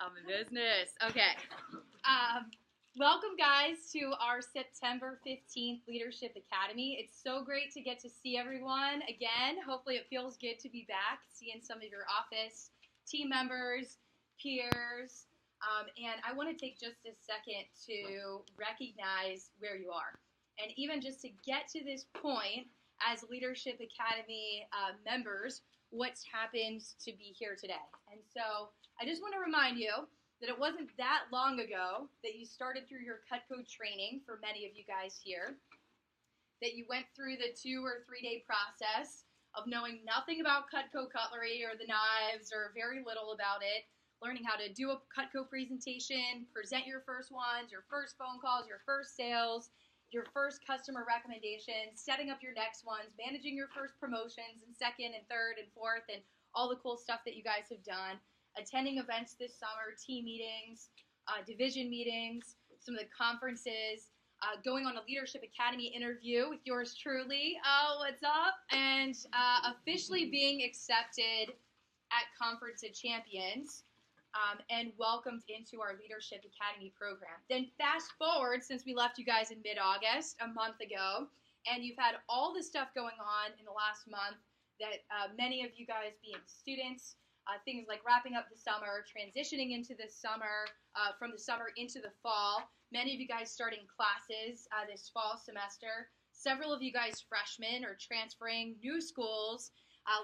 I'm in business. Okay. Welcome, guys, to our September 15th Leadership Academy. It's so great to get to see everyone again. Hopefully, it feels good to be back, seeing some of your office team members, peers. And I want to take just a second to recognize where you are. And even just to get to this point as Leadership Academy members, what's happened to be here today. And so I just want to remind you that it wasn't that long ago that you started through your Cutco training, for many of you guys here, that you went through the 2 or 3 day process of knowing nothing about Cutco cutlery or the knives or very little about it, learning how to do a Cutco presentation, present your first ones, your first phone calls, your first sales, your first customer recommendations, setting up your next ones, managing your first promotions and second and third and fourth, and all the cool stuff that you guys have done, attending events this summer, team meetings, division meetings, some of the conferences, going on a Leadership Academy interview with yours truly, what's up, and officially being accepted at Conference of Champions. And welcomed into our Leadership Academy program. Then fast forward, since we left you guys in mid-August, a month ago, and you've had all this stuff going on in the last month that many of you guys being students, things like wrapping up the summer, transitioning into the summer, from the summer into the fall, many of you guys starting classes this fall semester, several of you guys freshmen or transferring, new schools,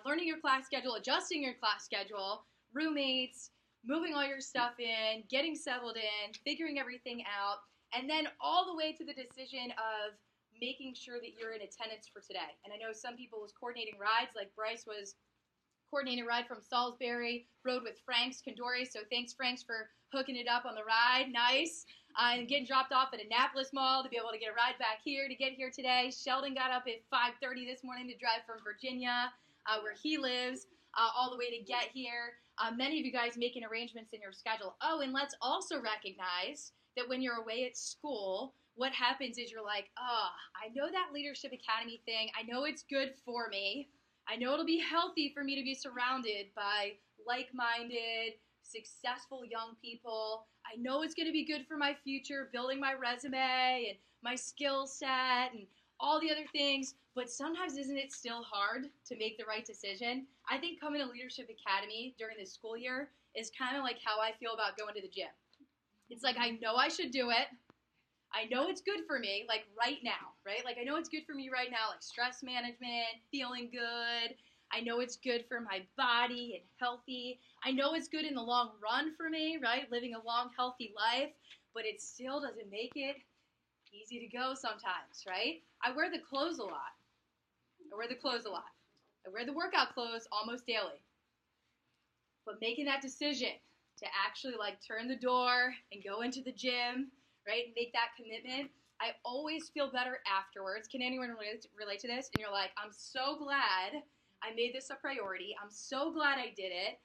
learning your class schedule, adjusting your class schedule, roommates, moving all your stuff in, getting settled in, figuring everything out, and then all the way to the decision of making sure that you're in attendance for today. And I know some people was coordinating rides, like Bryce was coordinating a ride from Salisbury, rode with Frank's Condori, so thanks, Frank's, for hooking it up on the ride. Nice. And getting dropped off at Annapolis Mall to be able to get a ride back here to get here today. Sheldon got up at 5:30 this morning to drive from Virginia, where he lives, all the way to get here. Many of you guys making arrangements in your schedule. Oh, and let's also recognize that when you're away at school, what happens is you're like, oh, I know that Leadership Academy thing. I know it's good for me. I know it'll be healthy for me to be surrounded by like-minded, successful young people. I know it's going to be good for my future, building my resume and my skill set and all the other things, but sometimes isn't it still hard to make the right decision? I think coming to Leadership Academy during the school year is kind of like how I feel about going to the gym. It's like I know I should do it. I know it's good for me, like right now, right? Like I know it's good for me right now, like stress management, feeling good. I know it's good for my body and healthy. I know it's good in the long run for me, right? Living a long, healthy life, but it still doesn't make it easy to go sometimes, right? I wear the clothes a lot. I wear the workout clothes almost daily. But making that decision to actually like turn the door and go into the gym, right, and make that commitment, I always feel better afterwards. Can anyone relate to this? And you're like, I'm so glad I made this a priority. I'm so glad I did it.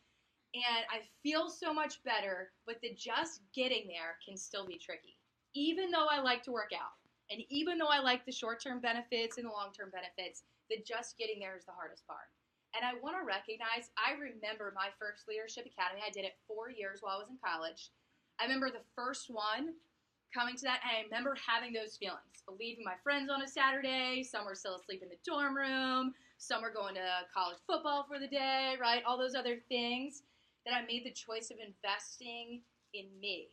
And I feel so much better, but the just getting there can still be tricky. Even though I like to work out, and even though I like the short-term benefits and the long-term benefits, the just getting there is the hardest part. And I want to recognize, I remember my first Leadership Academy. I did it 4 years while I was in college. I remember the first one coming to that, and I remember having those feelings. Leaving my friends on a Saturday, some were still asleep in the dorm room, some were going to college football for the day, right? All those other things that I made the choice of investing in me.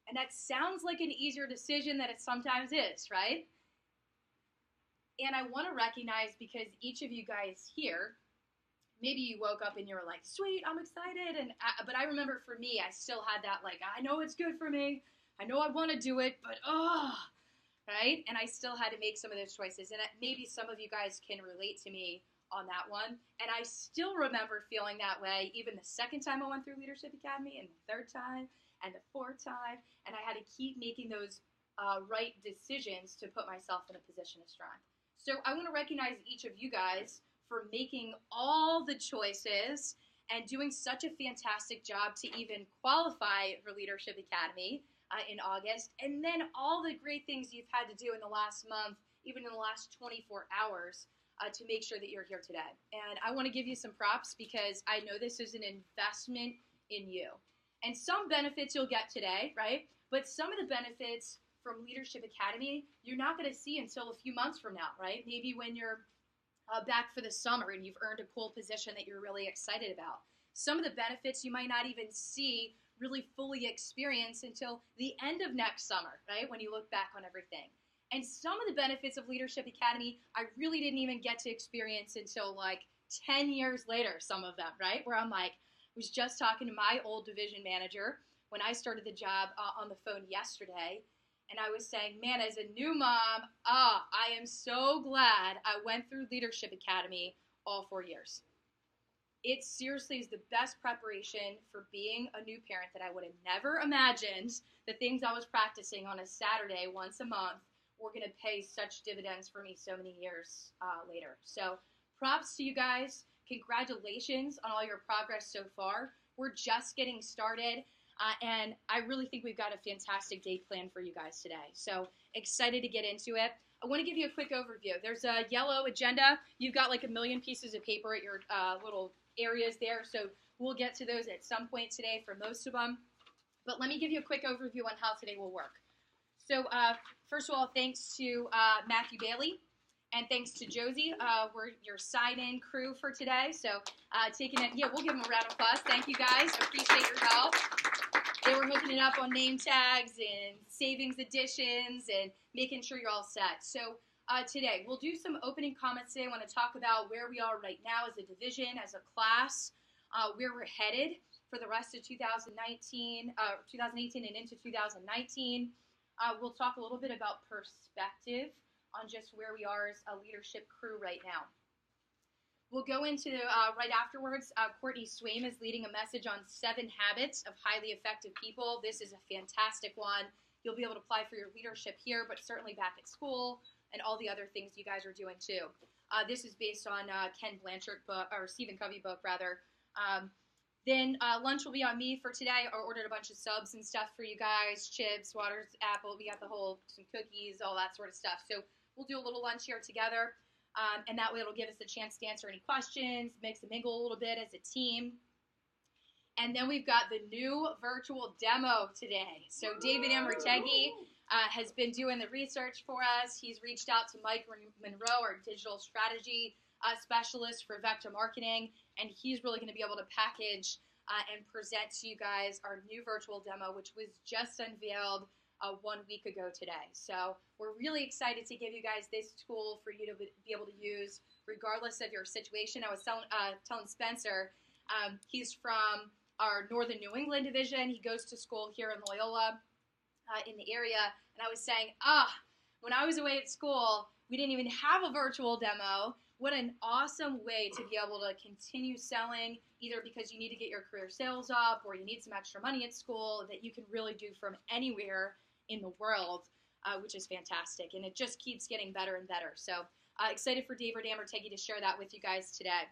And that sounds like an easier decision than it sometimes is, right? And I want to recognize, because each of you guys here, maybe you woke up and you were like, sweet, I'm excited. But I remember for me, I still had that like, I know it's good for me. I know I want to do it, but right? And I still had to make some of those choices. And maybe some of you guys can relate to me on that one. And I still remember feeling that way even the second time I went through Leadership Academy, and the third time, and the fourth time, and I had to keep making those right decisions to put myself in a position of strength. So I want to recognize each of you guys for making all the choices and doing such a fantastic job to even qualify for Leadership Academy in August, and then all the great things you've had to do in the last month, even in the last 24 hours, to make sure that you're here today. And I want to give you some props, because I know this is an investment in you. And some benefits you'll get today, right? But some of the benefits from Leadership Academy, you're not going to see until a few months from now, right? Maybe when you're back for the summer and you've earned a cool position that you're really excited about. Some of the benefits you might not even see really fully experience until the end of next summer, right? When you look back on everything. And some of the benefits of Leadership Academy, I really didn't even get to experience until like 10 years later, some of them, right? Where I'm like, was just talking to my old division manager when I started the job on the phone yesterday, and I was saying, man, as a new mom, I am so glad I went through Leadership Academy all 4 years. It seriously is the best preparation for being a new parent that I would have never imagined the things I was practicing on a Saturday once a month were going to pay such dividends for me so many years later. So props to you guys. Congratulations on all your progress so far. We're just getting started, and I really think we've got a fantastic day planned for you guys today. So excited to get into it. I want to give you a quick overview. There's a yellow agenda. You've got like a million pieces of paper at your little areas there, so we'll get to those at some point today for most of them. But let me give you a quick overview on how today will work. So first of all, thanks to Matthew Bailey. And thanks to Josie, we're your sign-in crew for today. So taking it, we'll give them a round of applause. Thank you guys. Appreciate your help. They were hooking it up on name tags and savings additions and making sure you're all set. So today, we'll do some opening comments today. I want to talk about where we are right now as a division, as a class, where we're headed for the rest of 2018 and into 2019. We'll talk a little bit about perspective on just where we are as a leadership crew right now. We'll go into, right afterwards, Courtney Swaim is leading a message on 7 habits of highly effective people. This is a fantastic one. You'll be able to apply for your leadership here, but certainly back at school and all the other things you guys are doing too. This is based on Ken Blanchard book, or Stephen Covey book rather. Then lunch will be on me for today. I ordered a bunch of subs and stuff for you guys, chips, waters, apple. We got the whole, some cookies, all that sort of stuff. So we'll do a little lunch here together, and that way it'll give us a chance to answer any questions, mix and mingle a little bit as a team. And then we've got the new virtual demo today. So David Amortegui has been doing the research for us. He's reached out to Mike Monroe, our digital strategy specialist for Vector Marketing, and he's really going to be able to package and present to you guys our new virtual demo, which was just unveiled 1 week ago today. So we're really excited to give you guys this tool for you to be able to use regardless of your situation. I was telling Spencer, he's from our Northern New England division. He goes to school here in Loyola in the area, and I was saying, when I was away at school, we didn't even have a virtual demo. What an awesome way to be able to continue selling, either because you need to get your career sales up or you need some extra money at school that you can really do from anywhere in the world, which is fantastic. And it just keeps getting better and better. So excited for David Amortegui to share that with you guys today.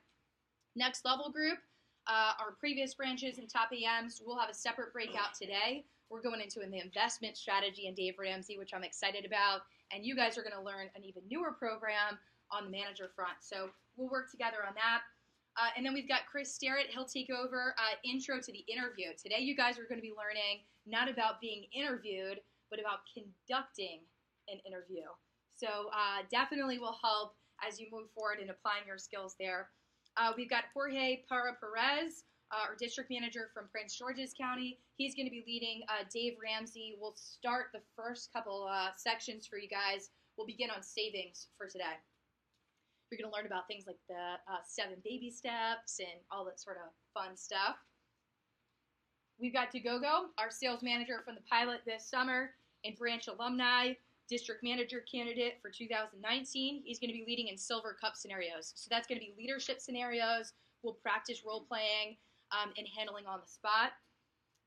Next level group, our previous branches and top AMs, we'll have a separate breakout today. We're going into the investment strategy and Dave Ramsey, which I'm excited about. And you guys are going to learn an even newer program on the manager front. So we'll work together on that. And then we've got Chris Sterrett. He'll take over intro to the interview. Today you guys are going to be learning not about being interviewed, but about conducting an interview. So definitely will help as you move forward in applying your skills there. We've got Jorge Parra Perez, our district manager from Prince George's County. He's going to be leading Dave Ramsey. We'll start the first couple sections for you guys. We'll begin on savings for today. You're going to learn about things like the 7 baby steps and all that sort of fun stuff. We've got DeGogo, our sales manager from the pilot this summer and branch alumni, district manager candidate for 2019. He's going to be leading in Silver Cup scenarios. So that's going to be leadership scenarios. We'll practice role-playing and handling on the spot.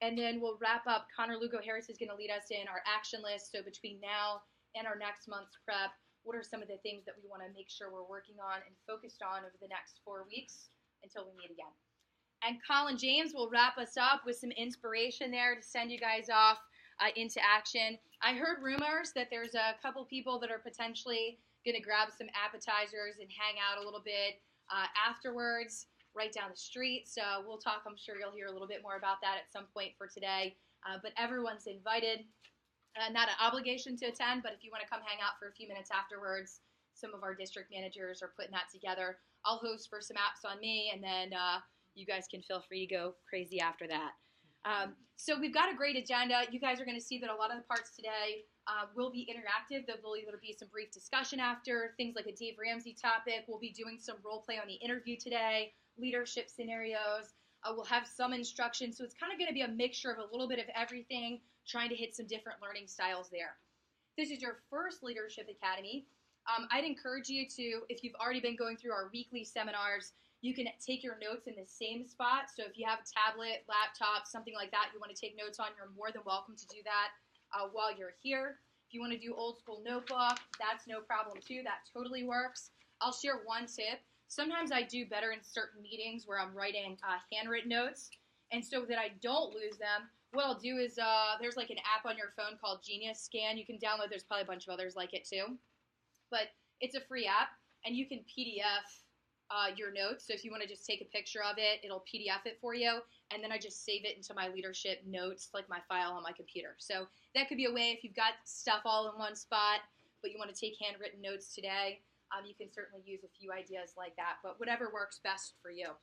And then we'll wrap up. Connor Lugo Harris is going to lead us in our action list. So between now and our next month's prep, what are some of the things that we want to make sure we're working on and focused on over the next 4 weeks until we meet again. And Colin James will wrap us up with some inspiration there to send you guys off into action. I heard rumors that there's a couple people that are potentially going to grab some appetizers and hang out a little bit afterwards. right down the street. So we'll talk. I'm sure you'll hear a little bit more about that at some point for today. But everyone's invited. Not an obligation to attend, but if you want to come hang out for a few minutes afterwards, some of our district managers are putting that together. I'll host for some apps on me, and then you guys can feel free to go crazy after that. So we've got a great agenda. You guys are going to see that a lot of the parts today will be interactive. There will either be some brief discussion after, things like a Dave Ramsey topic. We'll be doing some role play on the interview today, leadership scenarios. We'll have some instruction. So it's kind of going to be a mixture of a little bit of everything, trying to hit some different learning styles there. This is your first Leadership Academy. I'd encourage you to, if you've already been going through our weekly seminars, you can take your notes in the same spot. So if you have a tablet, laptop, something like that you want to take notes on, you're more than welcome to do that while you're here. If you want to do old school notebook, that's no problem too. That totally works. I'll share one tip. Sometimes I do better in certain meetings where I'm writing handwritten notes. And so that I don't lose them, what I'll do is there's like an app on your phone called Genius Scan. You can download. There's probably a bunch of others like it too. But it's a free app, and you can PDF your notes. So if you want to just take a picture of it, it'll PDF it for you. And then I just save it into my leadership notes, like my file on my computer. So that could be a way if you've got stuff all in one spot, but you want to take handwritten notes today. You can certainly use a few ideas like that, but whatever works best for you.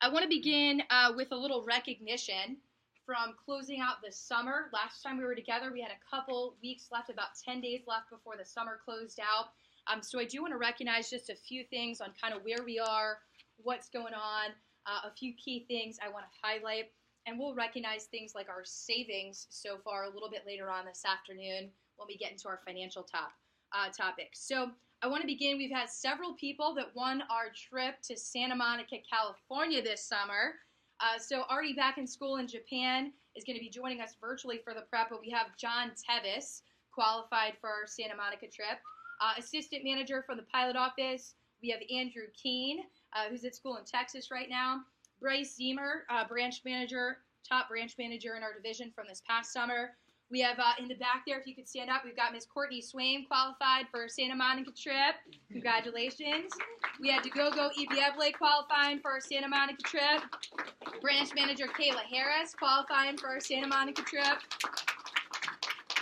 I want to begin with a little recognition from closing out the summer. Last time we were together, we had a couple weeks left, about 10 days left before the summer closed out. So I do want to recognize just a few things on kind of where we are, what's going on, a few key things I want to highlight. And we'll recognize things like our savings so far a little bit later on this afternoon when we get into our financial topics. So I want to begin. We've had several people that won our trip to Santa Monica, California this summer. So already back in school in Japan is going to be joining us virtually for the prep, but we have John Tevis qualified for our Santa Monica trip. Assistant manager from the pilot office, we have Andrew Keene, who's at school in Texas right now. Bryce Zemer, branch manager, top branch manager in our division from this past summer. We have in the back there, if you could stand up, we've got Miss Courtney Swain qualified for Santa Monica trip. Congratulations. We had DeGogo Ibieble qualifying for our Santa Monica trip. Branch manager Kayla Harris qualifying for our Santa Monica trip.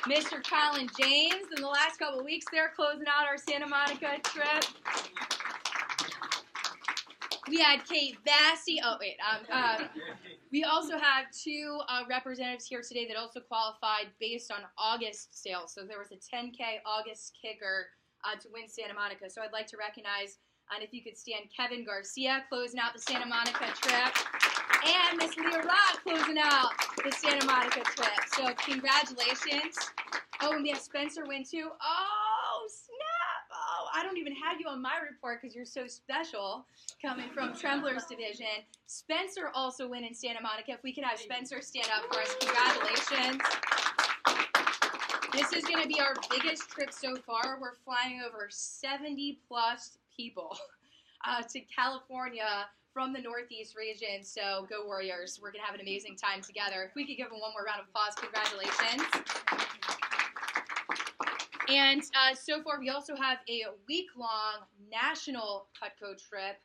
Mr. Colin James in the last couple of weeks there closing out our Santa Monica trip. We had Kate Bassey. Oh, wait. We also have two representatives here today that also qualified based on August sales. So there was a 10K August kicker to win Santa Monica. So I'd like to recognize, and if you could stand, Kevin Garcia closing out the Santa Monica trip. And Miss Leah Rock closing out the Santa Monica trip. So congratulations. Oh, and we have Spencer win too. Oh, snap. Oh, I don't even have you on my report because you're so special coming from Trembler's division. Spencer also win in Santa Monica. If we could have Spencer stand up for us. Congratulations. This is going to be our biggest trip so far. We're flying over 70 plus people to California from the Northeast region. So go Warriors. We're going to have an amazing time together. If we could give them one more round of applause, congratulations. And so far, we also have a week-long national Cutco trip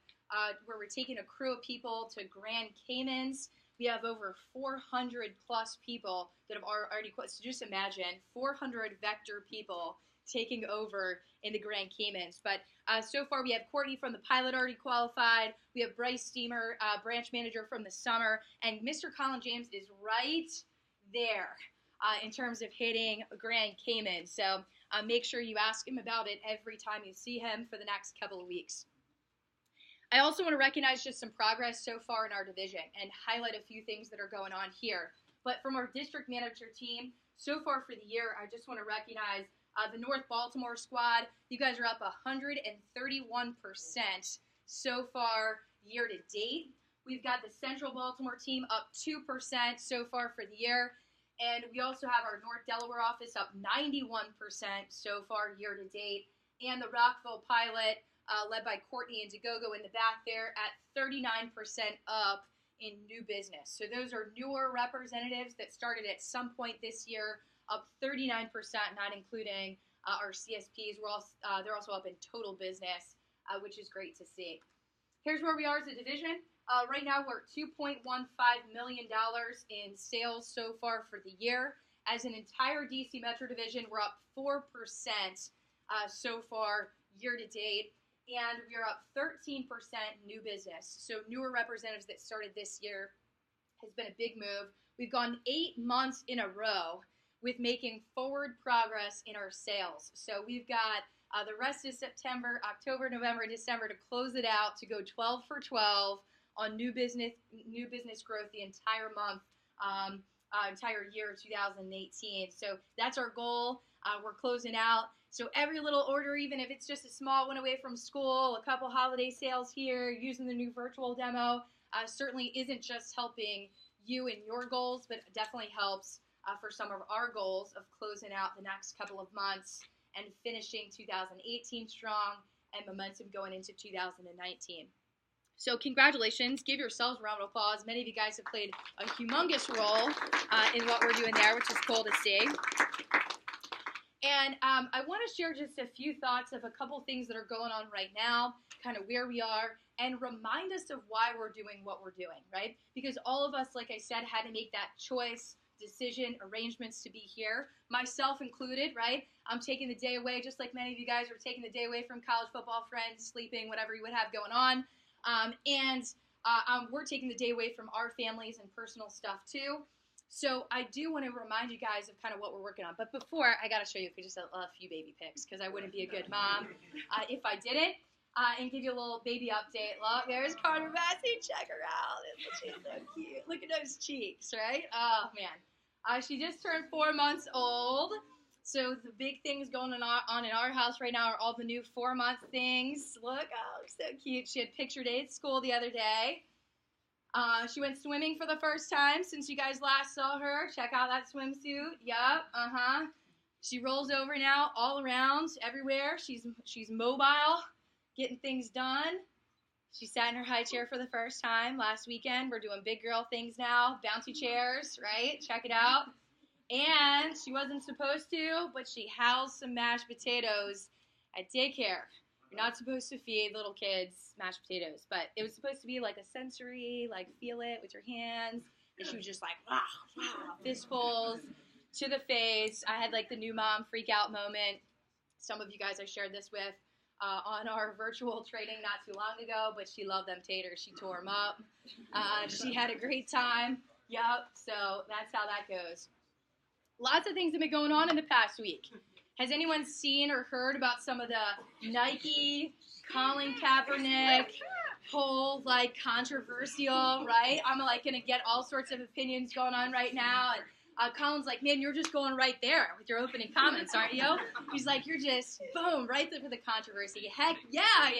where we're taking a crew of people to Grand Caymans. We have over 400 plus people that have already quit. So just imagine 400 Vector people taking over in the Grand Caymans. But so far, we have Courtney from the pilot already qualified. We have Bryce Steamer, branch manager from the summer. And Mr. Colin James is right there in terms of hitting Grand Cayman. So make sure you ask him about it every time you see him for the next couple of weeks. I also want to recognize just some progress so far in our division and highlight a few things that are going on here. But from our district manager team, so far for the year, I just want to recognize the North Baltimore squad. You guys are up 131% so far year to date. We've got the Central Baltimore team up 2% so far for the year. And we also have our North Delaware office up 91% so far year to date. And the Rockville pilot, led by Courtney and DeGogo in the back there, at 39% up in new business. So those are newer representatives that started at some point this year, up 39%, not including our CSPs. They're also up in total business, which is great to see. Here's where we are as a division. Right now, we're at $2.15 million in sales so far for the year. As an entire DC Metro division, we're up 4% so far year to date, and we're up 13% new business. So newer representatives that started this year has been a big move. We've gone 8 months in a row with making forward progress in our sales. So we've got the rest of September, October, November, and December to close it out, to go 12 for 12 on new business growth the entire month, entire year of 2018. So that's our goal. We're closing out. So every little order, even if it's just a small one away from school, a couple holiday sales here, using the new virtual demo, certainly isn't just helping you and your goals, but definitely helps for some of our goals of closing out the next couple of months and finishing 2018 strong and momentum going into 2019. So congratulations. Give yourselves a round of applause. Many of you guys have played a humongous role in what we're doing there, which is cool to see. And I want to share just a few thoughts of a couple things that are going on right now, kind of where we are, and remind us of why we're doing what we're doing, right? Because all of us, like I said, had to make that choice, decision, arrangements to be here, myself included, right? I'm taking the day away, just like many of you guys are taking the day away from college football, friends, sleeping, whatever you would have going on. We're taking the day away from our families and personal stuff too. So I do want to remind you guys of kind of what we're working on. But before, I got to show you just a few baby pics, because I wouldn't be a good mom if I didn't. And give you a little baby update. Look, there's Carter Massey. Check her out. She's so cute. Look at those cheeks, right? Oh, man. She just turned 4 months old. So the big things going on in our house right now are all the new 4-month things. Look, oh, so cute. She had picture day at school the other day. She went swimming for the first time since you guys last saw her. Check out that swimsuit. Yup, She rolls over now all around, everywhere. She's mobile, getting things done. She sat in her high chair for the first time last weekend. We're doing big girl things now, bouncy chairs, right? Check it out. And she wasn't supposed to, but she housed some mashed potatoes at daycare. You're not supposed to feed little kids mashed potatoes, but it was supposed to be like a sensory, like feel it with your hands. And she was just like, wow, fistfuls to the face. I had like the new mom freak out moment. Some of you guys I shared this with on our virtual training not too long ago, but she loved them taters. She tore them up. She had a great time. Yep, so that's how that goes. Lots of things have been going on in the past week. Has anyone seen or heard about some of the Nike, Colin Kaepernick, whole like controversial, right? I'm like going to get all sorts of opinions going on right now. And Colin's like, man, you're just going right there with your opening comments, aren't you? He's like, you're just, boom, right there for the controversy. Heck yeah, I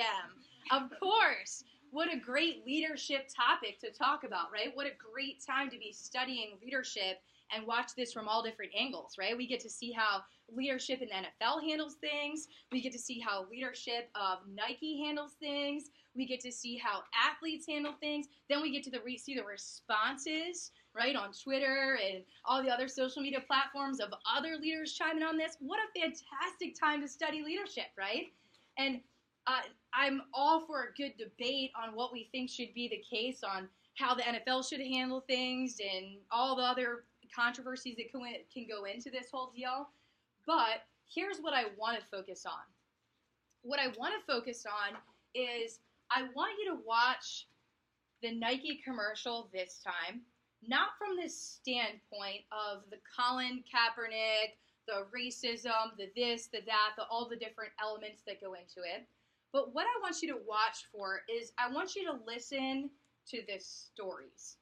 am. Of course. What a great leadership topic to talk about, right? What a great time to be studying leadership and watch this from all different angles, right? We get to see how leadership in the NFL handles things. We get to see how leadership of Nike handles things. We get to see how athletes handle things. Then we get to see the responses, right, on Twitter and all the other social media platforms of other leaders chiming on this. What a fantastic time to study leadership, right? And I'm all for a good debate on what we think should be the case on how the NFL should handle things and all the other controversies that can go into this whole deal. But here's what I want to focus on. What I want to focus on is I want you to watch the Nike commercial this time, not from this standpoint of the Colin Kaepernick, the racism, the this, the that, all the different elements that go into it. But what I want you to watch for is I want you to listen to the stories.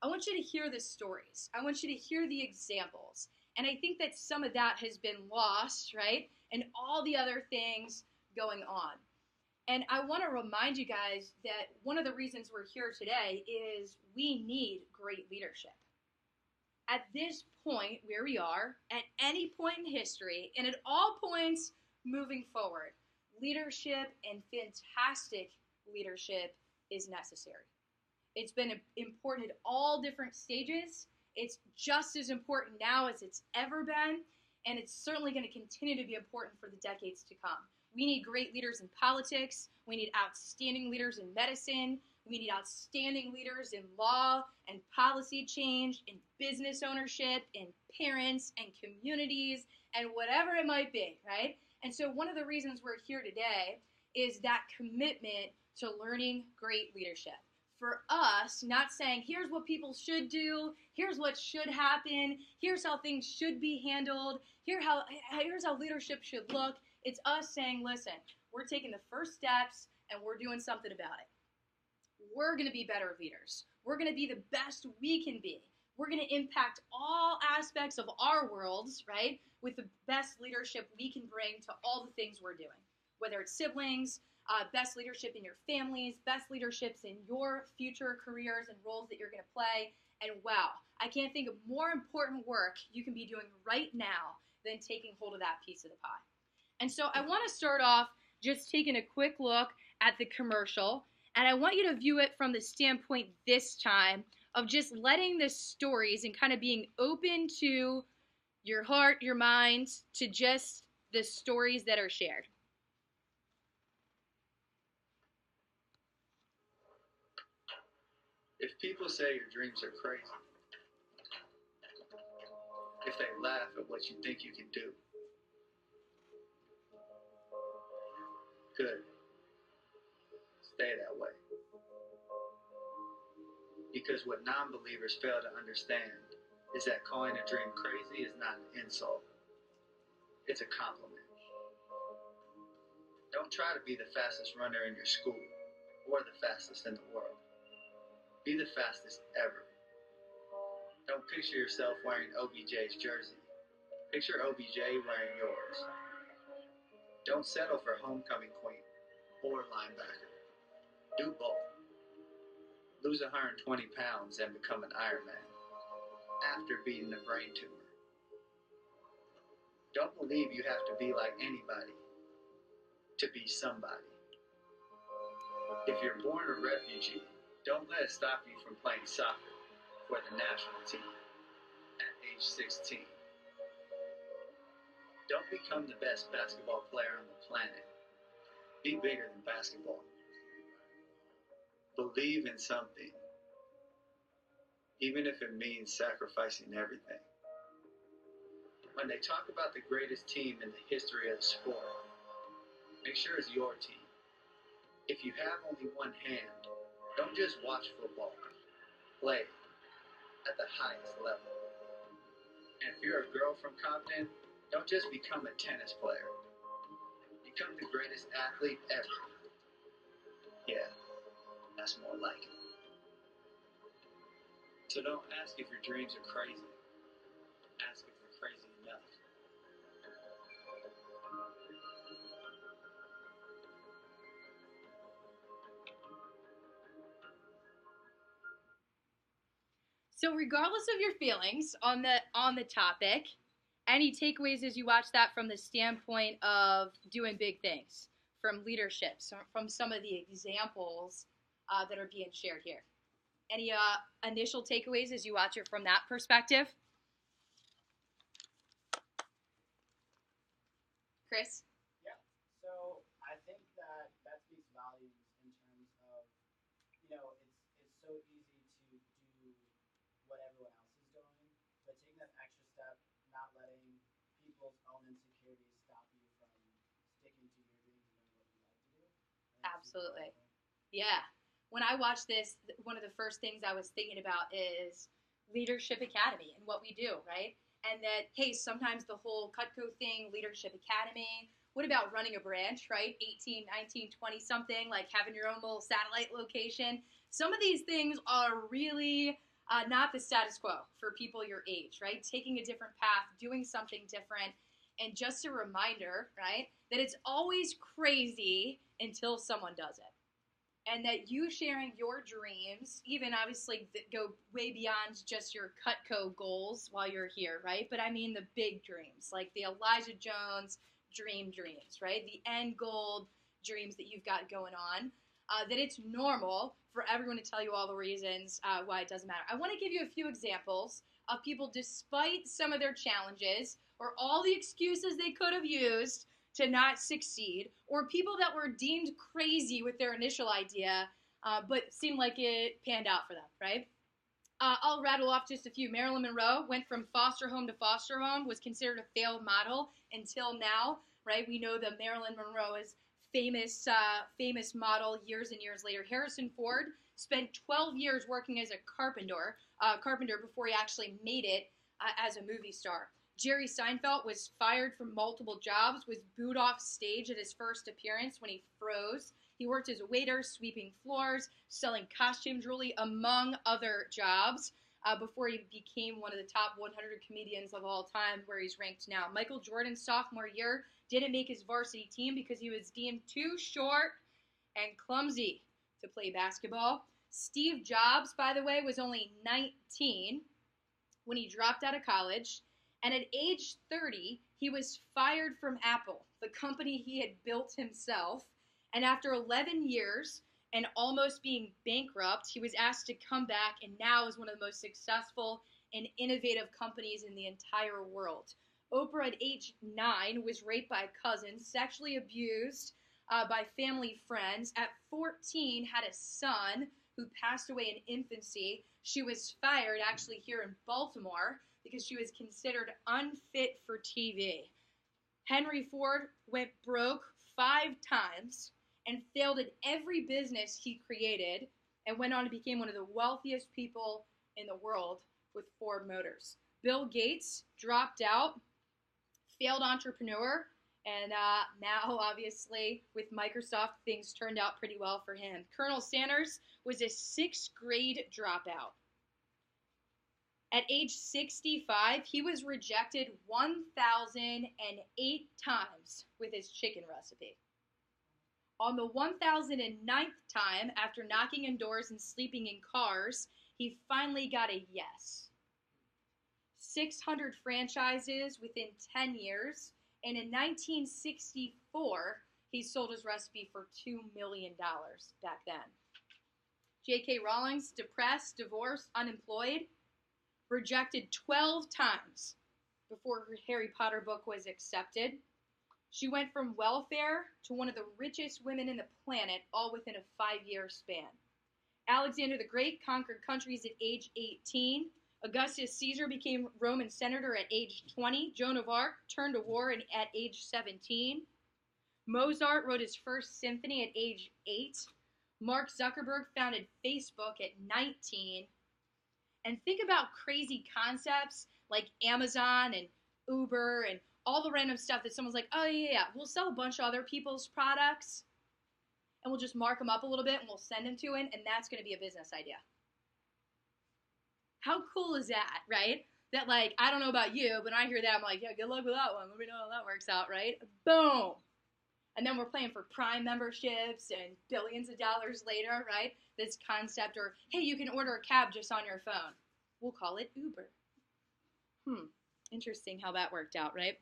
I want you to hear the stories. I want you to hear the examples. And I think that some of that has been lost, right? And all the other things going on. And I want to remind you guys that one of the reasons we're here today is we need great leadership. At this point where we are, at any point in history, and at all points moving forward, leadership and fantastic leadership is necessary. It's been important at all different stages. It's just as important now as it's ever been, and it's certainly going to continue to be important for the decades to come. We need great leaders in politics. We need outstanding leaders in medicine. We need outstanding leaders in law and policy change, in business ownership, in parents and communities, and whatever it might be, right? And so one of the reasons we're here today is that commitment to learning great leadership. For us, not saying, here's what people should do, here's what should happen, here's how things should be handled, here's how leadership should look. It's us saying, listen, we're taking the first steps and we're doing something about it. We're going to be better leaders. We're going to be the best we can be. We're going to impact all aspects of our worlds, right, with the best leadership we can bring to all the things we're doing, whether it's siblings, best leadership in your families, best leaderships in your future careers and roles that you're going to play. And wow, I can't think of more important work you can be doing right now than taking hold of that piece of the pie. And so I want to start off just taking a quick look at the commercial, and I want you to view it from the standpoint this time of just letting the stories and kind of being open to your heart, your mind, to just the stories that are shared. If people say your dreams are crazy, if they laugh at what you think you can do, good. Stay that way. Because what non-believers fail to understand is that calling a dream crazy is not an insult. It's a compliment. Don't try to be the fastest runner in your school or the fastest in the world. Be the fastest ever. Don't picture yourself wearing OBJ's jersey. Picture OBJ wearing yours. Don't settle for homecoming queen or linebacker. Do both. Lose 120 pounds and become an Ironman after beating a brain tumor. Don't believe you have to be like anybody to be somebody. If you're born a refugee, don't let it stop you from playing soccer for the national team at age 16. Don't become the best basketball player on the planet. Be bigger than basketball. Believe in something, even if it means sacrificing everything. When they talk about the greatest team in the history of the sport, make sure it's your team. If you have only one hand, don't just watch football. Play at the highest level. And if you're a girl from Compton, don't just become a tennis player. Become the greatest athlete ever. Yeah, that's more like it. So don't ask if your dreams are crazy. Ask if they're crazy enough. So regardless of your feelings on the topic, any takeaways as you watch that from the standpoint of doing big things, from leadership, from some of the examples that are being shared here? Any initial takeaways as you watch it from that perspective? Chris? Yeah. So I think that speaks volumes in terms of, it's so easy to do what everyone else is doing, but taking that extra step, not letting people's own insecurities stop you from sticking to your dreams and doing what you like to do. Absolutely. Yeah. When I watched this, one of the first things I was thinking about is Leadership Academy and what we do, right? And that, hey, sometimes the whole Cutco thing, Leadership Academy, what about running a branch, right? 18, 19, 20 something, like having your own little satellite location. Some of these things are really not the status quo for people your age, right? Taking a different path, doing something different. And just a reminder, right, that it's always crazy until someone does it. And that you sharing your dreams, even obviously that go way beyond just your Cutco goals while you're here, right? But I mean the big dreams, like the Elijah Jones dreams, right? The end goal dreams that you've got going on, that it's normal for everyone to tell you all the reasons why it doesn't matter. I want to give you a few examples of people, despite some of their challenges or all the excuses they could have used to not succeed, or people that were deemed crazy with their initial idea, but seemed like it panned out for them, right? I'll rattle off just a few. Marilyn Monroe went from foster home to foster home, was considered a failed model until now, right? We know that Marilyn Monroe is famous model years and years later. Harrison Ford spent 12 years working as a carpenter before he actually made it as a movie star. Jerry Seinfeld was fired from multiple jobs, was booed off stage at his first appearance when he froze. He worked as a waiter, sweeping floors, selling costume jewelry, among other jobs, before he became one of the top 100 comedians of all time, where he's ranked now. Michael Jordan's sophomore year didn't make his varsity team because he was deemed too short and clumsy to play basketball. Steve Jobs, by the way, was only 19 when he dropped out of college. And at age 30, he was fired from Apple, the company he had built himself. And after 11 years and almost being bankrupt, he was asked to come back and now is one of the most successful and innovative companies in the entire world. Oprah at age 9 was raped by a cousin, sexually abused by family friends. At 14, had a son who passed away in infancy. She was fired actually here in Baltimore because she was considered unfit for TV. Henry Ford went broke 5 times and failed at every business he created and went on to become one of the wealthiest people in the world with Ford Motors. Bill Gates dropped out, failed entrepreneur, and now, obviously, with Microsoft, things turned out pretty well for him. Colonel Sanders was a 6th grade dropout. At age 65, he was rejected 1,008 times with his chicken recipe. On the 1,009th time, after knocking on doors and sleeping in cars, he finally got a yes. 600 franchises within 10 years, and in 1964, he sold his recipe for $2 million back then. J.K. Rowling's depressed, divorced, unemployed, rejected 12 times before her Harry Potter book was accepted. She went from welfare to one of the richest women in the planet, all within a 5-year span. Alexander the Great conquered countries at age 18. Augustus Caesar became Roman senator at age 20. Joan of Arc turned to war at age 17. Mozart wrote his first symphony at age 8. Mark Zuckerberg founded Facebook at 19. And think about crazy concepts like Amazon and Uber and all the random stuff that someone's like, oh, yeah, we'll sell a bunch of other people's products and we'll just mark them up a little bit and we'll send them to it, and that's going to be a business idea. How cool is that, right? That, like, I don't know about you, but when I hear that, I'm like, yeah, good luck with that one. Let me know how that works out, right? Boom. And then we're playing for Prime memberships and billions of dollars later, right? This concept, or, hey, you can order a cab just on your phone. We'll call it Uber. Interesting how that worked out, right?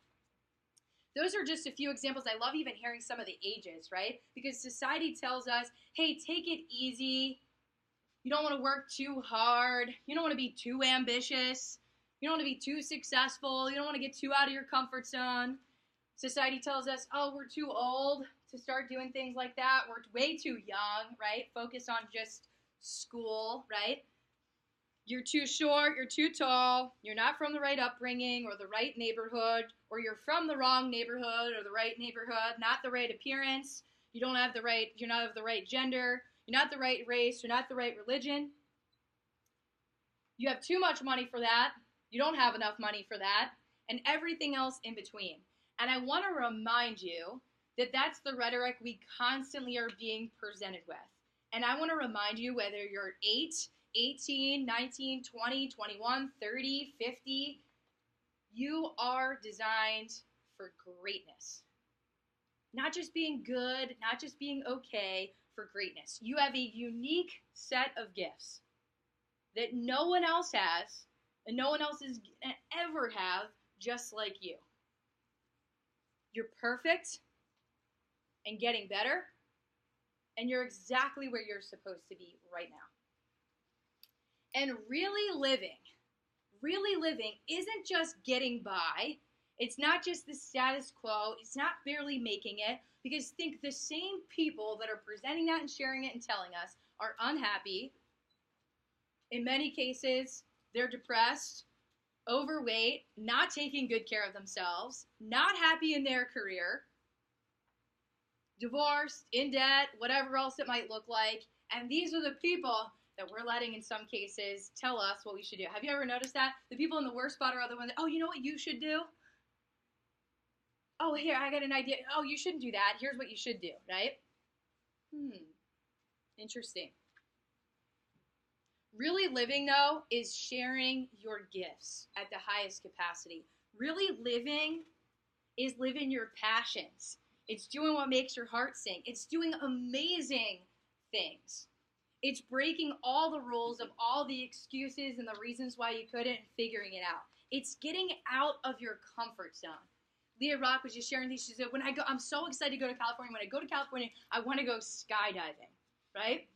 Those are just a few examples. I love even hearing some of the ages, right? Because society tells us, hey, take it easy. You don't want to work too hard. You don't want to be too ambitious. You don't want to be too successful. You don't want to get too out of your comfort zone. Society tells us, oh, we're too old to start doing things like that. We're way too young, right? Focus on just school, right? You're too short, you're too tall, you're not from the right upbringing or the right neighborhood, or you're from the wrong neighborhood or the right neighborhood, not the right appearance, you're not of the right gender, you're not the right race, you're not the right religion. You have too much money for that, you don't have enough money for that, and everything else in between. And I want to remind you that that's the rhetoric we constantly are being presented with. And I want to remind you, whether you're 8, 18, 19, 20, 21, 30, 50, you are designed for greatness. Not just being good, not just being okay, for greatness. You have a unique set of gifts that no one else has, and no one else is going to ever have just like you. You're perfect and getting better, and you're exactly where you're supposed to be right now. And really living isn't just getting by It's not just the status quo. It's not barely making it. Because think the same people that are presenting that and sharing it and telling us are unhappy. In many cases, they're depressed, overweight, not taking good care of themselves, not happy in their career, divorced, in debt, whatever else it might look like. And these are the people that we're letting, in some cases, tell us what we should do. Have you ever noticed that? The people in the worst spot are the ones that, oh, you know what you should do? Oh, here, I got an idea. Oh, you shouldn't do that. Here's what you should do, right? Interesting. Really living, though, is sharing your gifts at the highest capacity. Really living is living your passions. It's doing what makes your heart sing. It's doing amazing things. It's breaking all the rules of all the excuses and the reasons why you couldn't and figuring it out. It's getting out of your comfort zone. Leah Rock was just sharing these. She said, I'm so excited to go to California. When I go to California, I want to go skydiving, right?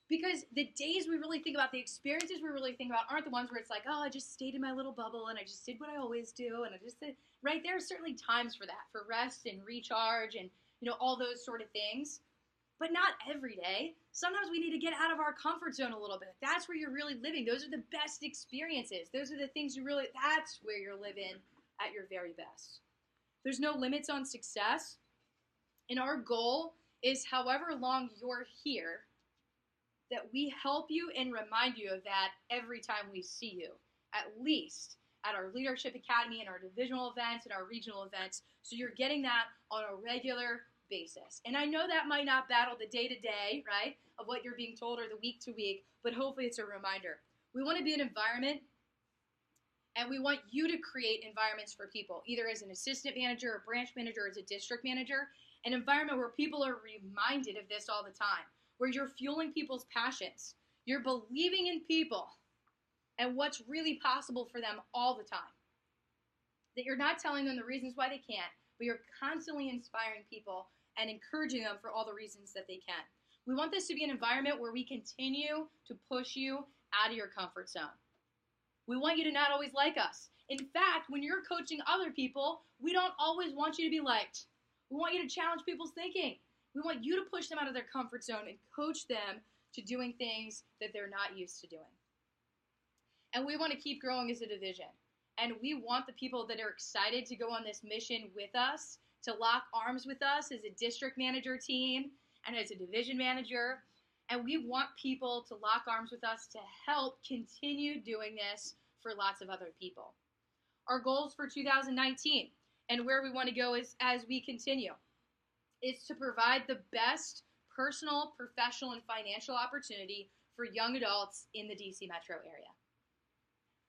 Because the days we really think about, the experiences we really think about aren't the ones where it's like, oh, I just stayed in my little bubble and I just did what I always do. And I just did, right? There are certainly times for that, for rest and recharge and, all those sort of things. But not every day. Sometimes we need to get out of our comfort zone a little bit. That's where you're really living. Those are the best experiences. Those are the things that's where you're living at your very best. There's no limits on success. And our goal is, however long you're here, that we help you and remind you of that every time we see you, at least at our Leadership Academy and our divisional events and our regional events. So you're getting that on a regular basis. And I know that might not battle the day-to-day, right, of what you're being told or the week-to-week, but hopefully it's a reminder. We want to be an environment, and we want you to create environments for people, either as an assistant manager, a branch manager, or as a district manager, an environment where people are reminded of this all the time, where you're fueling people's passions. You're believing in people and what's really possible for them all the time. That you're not telling them the reasons why they can't, but you're constantly inspiring people and encouraging them for all the reasons that they can. We want this to be an environment where we continue to push you out of your comfort zone. We want you to not always like us. In fact, when you're coaching other people, we don't always want you to be liked. We want you to challenge people's thinking. We want you to push them out of their comfort zone and coach them to doing things that they're not used to doing. And we want to keep growing as a division. And we want the people that are excited to go on this mission with us, to lock arms with us as a district manager team and as a division manager. And we want people to lock arms with us to help continue doing this for lots of other people. Our goals for 2019 and where we want to go is, as we continue, is to provide the best personal, professional, and financial opportunity for young adults in the DC metro area.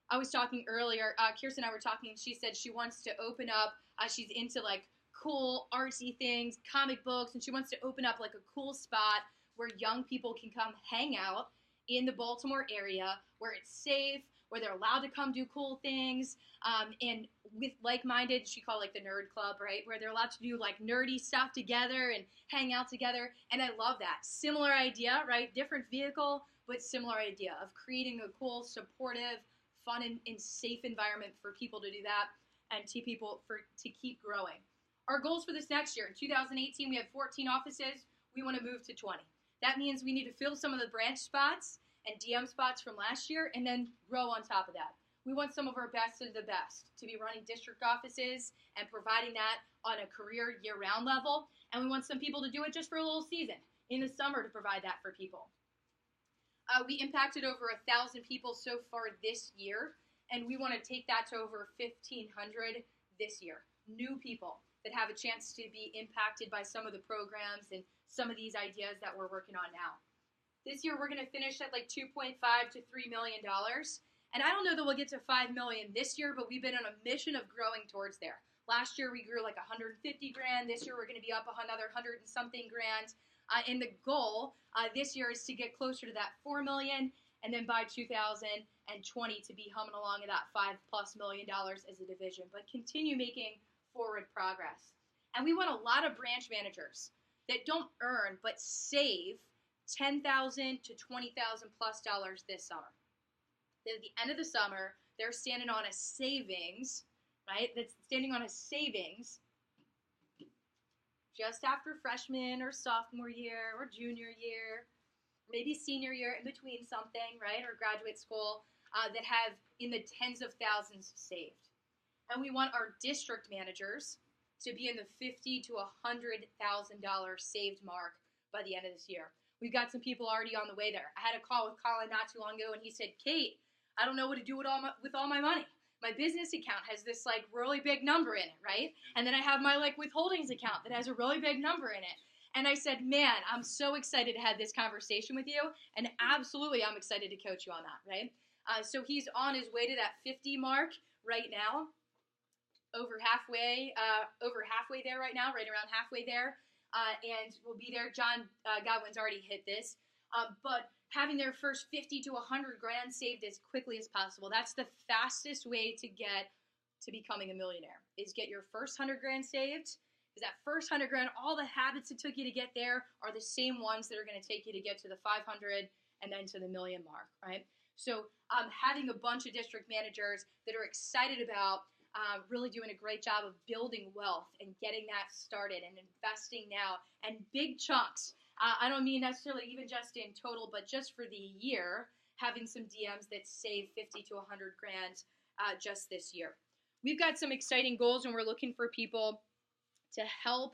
I was talking earlier, Kirsten and I were talking, she said she wants to open up, she's into like cool artsy things, comic books, and she wants to open up like a cool spot where young people can come hang out in the Baltimore area, where it's safe, where they're allowed to come do cool things, and with like-minded, she called like the nerd club, right, where they're allowed to do like nerdy stuff together and hang out together, and I love that. Similar idea, right, different vehicle, but similar idea of creating a cool, supportive, fun, and safe environment for people to do that and to keep growing. Our goals for this next year, in 2018, we have 14 offices. We want to move to 20. That means we need to fill some of the branch spots and DM spots from last year and then grow on top of that. We want some of our best of the best to be running district offices and providing that on a career year-round level. And we want some people to do it just for a little season in the summer to provide that for people. We impacted over 1,000 people so far this year, and we want to take that to over 1,500 this year. New people that have a chance to be impacted by some of the programs and some of these ideas that we're working on now. This year we're going to finish at like $2.5 to $3 million. And I don't know that we'll get to $5 million this year, but we've been on a mission of growing towards there. Last year we grew like 150 grand. This year we're going to be up another 100 and something grand. And the goal this year is to get closer to that $4 million, and then by 2020 to be humming along at that $5+ million as a division, but continue making forward progress. And we want a lot of branch managers that don't earn but save $10,000 to $20,000+ this summer. At the end of the summer, they're standing on a savings right? That's standing on a savings just after freshman or sophomore year or junior year, maybe senior year, in between something, right, or graduate school, that have in the tens of thousands saved. And we want our district managers to be in the $50,000 to $100,000 saved mark by the end of this year. We've got some people already on the way there. I had a call with Colin not too long ago, and he said, Kate, I don't know what to do with all my money. My business account has this like really big number in it, right? And then I have my like withholdings account that has a really big number in it. And I said, man, I'm so excited to have this conversation with you, and absolutely I'm excited to coach you on that, right? So he's on his way to that 50 mark right now, over halfway there right now, right around halfway there, and we'll be there. John Godwin's already hit this, but having their first 50 to 100 grand saved as quickly as possible. That's the fastest way to get to becoming a millionaire, is get your first 100 grand saved. Because that first 100 grand, all the habits it took you to get there are the same ones that are going to take you to get to the 500 and then to the million mark, right? So having a bunch of district managers that are excited about really doing a great job of building wealth and getting that started and investing now, and big chunks. I don't mean necessarily even just in total, but just for the year, having some DMs that save 50 to 100 grand just this year. We've got some exciting goals, and we're looking for people to help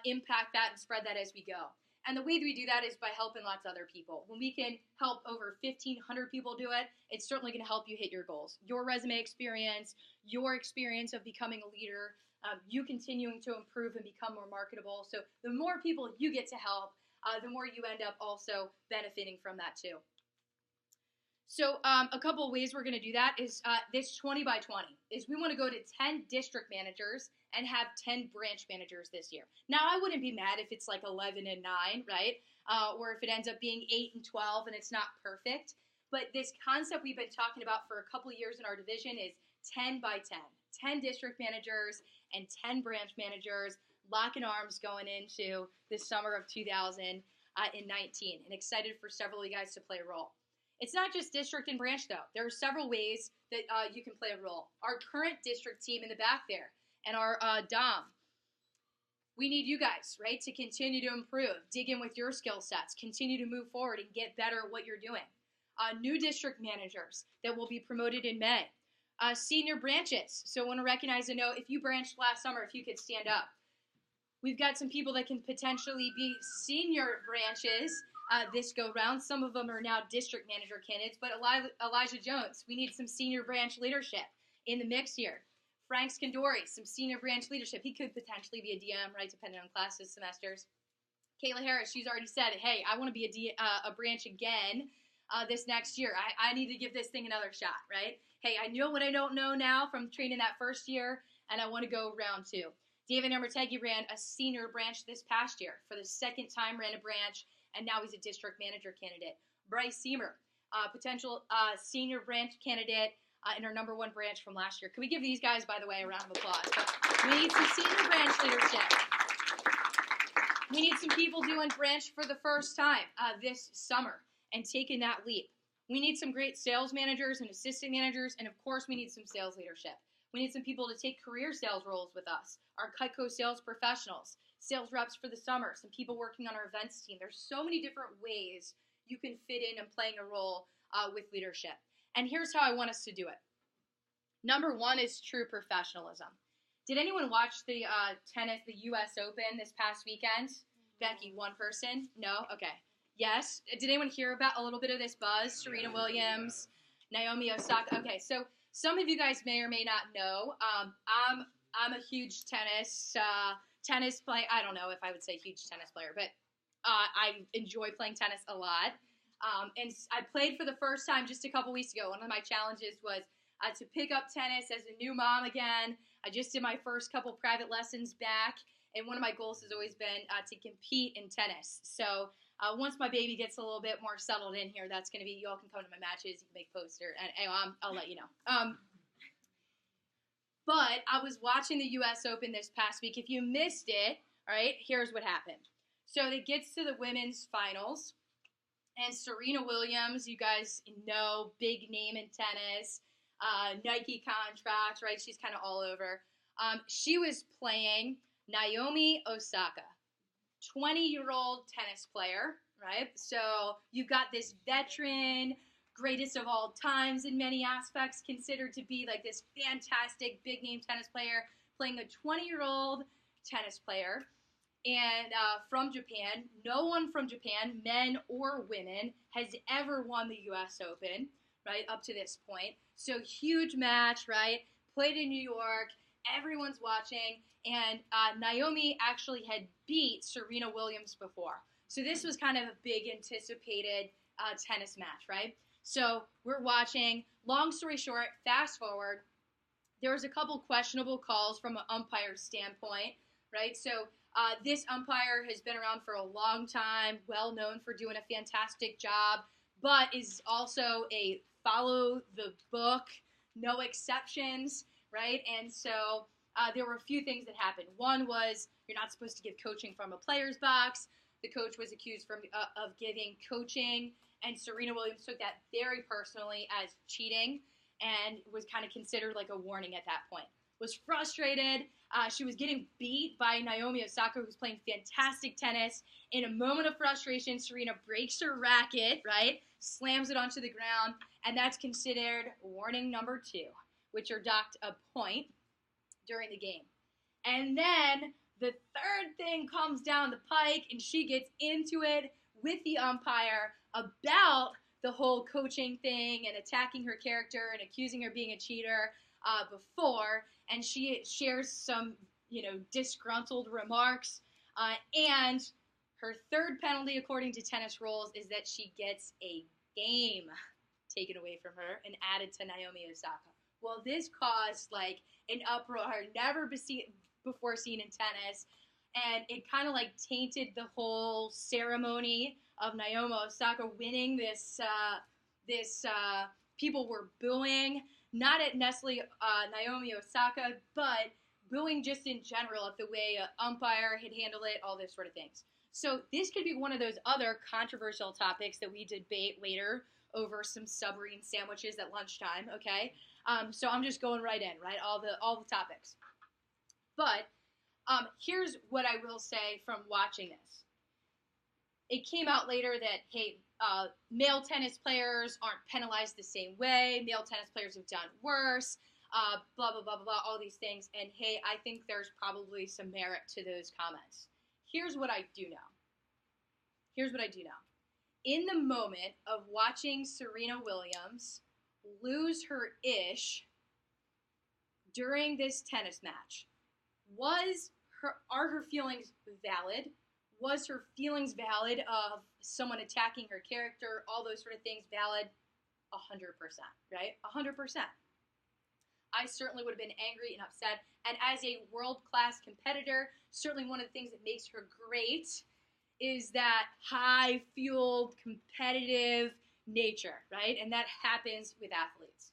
impact that and spread that as we go. And the way that we do that is by helping lots of other people. When we can help over 1,500 people do it, it's certainly going to help you hit your goals. Your resume experience, your experience of becoming a leader, you continuing to improve and become more marketable. So the more people you get to help, the more you end up also benefiting from that too. So a couple of ways we're going to do that is this 20 by 20 is we want to go to 10 district managers and have 10 branch managers this year. Now, I wouldn't be mad if it's like 11 and 9, right? Or if it ends up being 8 and 12 and it's not perfect. But this concept we've been talking about for a couple of years in our division is 10 by 10. 10 district managers and 10 branch managers locking arms going into the summer of 2019. And excited for several of you guys to play a role. It's not just district and branch, though. There are several ways that you can play a role. Our current district team in the back there and our Dom, we need you guys, right, to continue to improve, dig in with your skill sets, continue to move forward and get better at what you're doing. New district managers that will be promoted in May. Senior branches. So I want to recognize and know if you branched last summer, if you could stand up. We've got some people that can potentially be senior branches this go round. Some of them are now district manager candidates, but Elijah Jones, we need some senior branch leadership in the mix here. Frank Scandori, some senior branch leadership. He could potentially be a DM, right, depending on classes, semesters. Kayla Harris, she's already said, hey, I want to be a branch again this next year. I need to give this thing another shot, right? Hey, I know what I don't know now from training that first year, and I want to go round 2. David Amertegui ran a senior branch this past year. For the second time, ran a branch, and now he's a district manager candidate. Bryce Seamer, potential senior branch candidate in our number 1 branch from last year. Can we give these guys, by the way, a round of applause? But we need some senior branch leadership. We need some people doing branch for the first time this summer and taking that leap. We need some great sales managers and assistant managers, and of course we need some sales leadership. We need some people to take career sales roles with us, our Cutco sales professionals, sales reps for the summer, some people working on our events team. There's so many different ways you can fit in and playing a role with leadership. And here's how I want us to do it. Number 1 is true professionalism. Did anyone watch the tennis, the U.S. Open this past weekend? Becky, one person? No? Okay. Yes. Did anyone hear about a little bit of this buzz? Serena Williams, Naomi Osaka. Okay, so some of you guys may or may not know. I'm a huge tennis player. I don't know if I would say huge tennis player, but I enjoy playing tennis a lot. And I played for the first time just a couple weeks ago. One of my challenges was to pick up tennis as a new mom again. I just did my first couple private lessons back, and one of my goals has always been to compete in tennis. So once my baby gets a little bit more settled in here, that's going to be, you all can come to my matches, you can make poster, and I'll let you know. But I was watching the U.S. Open this past week. If you missed it, all right, here's what happened. So it gets to the women's finals, and Serena Williams, you guys know, big name in tennis, Nike contract, right? She's kind of all over. She was playing Naomi Osaka, 20-year-old tennis player, right? So you've got this veteran, greatest of all times in many aspects, considered to be like this fantastic big name tennis player, playing a 20-year-old tennis player. And from Japan, no one from Japan, men or women, has ever won the U.S. Open, right, up to this point. So huge match, right? Played in New York. Everyone's watching. And Naomi actually had beat Serena Williams before. So this was kind of a big anticipated tennis match, right? So we're watching. Long story short, fast forward. There was a couple questionable calls from an umpire's standpoint, right? So this umpire has been around for a long time, well known for doing a fantastic job, but is also a follow the book, no exceptions, right? And so there were a few things that happened. One was you're not supposed to give coaching from a player's box. The coach was accused of giving coaching, and Serena Williams took that very personally as cheating and was kind of considered like a warning at that point. Was frustrated. She was getting beat by Naomi Osaka, who's playing fantastic tennis. In a moment of frustration, Serena breaks her racket, right? Slams it onto the ground, and that's considered warning number 2, which are docked a point during the game. And then the third thing comes down the pike, and she gets into it with the umpire about the whole coaching thing and attacking her character and accusing her of being a cheater before, and she shares some, disgruntled remarks. And her third penalty, according to tennis rules, is that she gets a game taken away from her and added to Naomi Osaka. Well, this caused like an uproar never before seen in tennis, and it kind of like tainted the whole ceremony of Naomi Osaka winning this. People were booing, not at necessarily Naomi Osaka, but booing just in general at the way an umpire had handled it, all those sort of things. So this could be one of those other controversial topics that we debate later over some submarine sandwiches at lunchtime. Okay, so I'm just going right in, right, all the topics. But here's what I will say from watching this. It came out later that, hey, male tennis players aren't penalized the same way. Male tennis players have done worse, blah, blah, blah, blah, blah, all these things. And, hey, I think there's probably some merit to those comments. Here's what I do know. In the moment of watching Serena Williams lose her ish during this tennis match, are her feelings valid? Was her feelings valid of someone attacking her character, all those sort of things valid? 100%, right? 100%. I certainly would have been angry and upset. And as a world-class competitor, certainly one of the things that makes her great is that high-fueled, competitive nature, right? And that happens with athletes.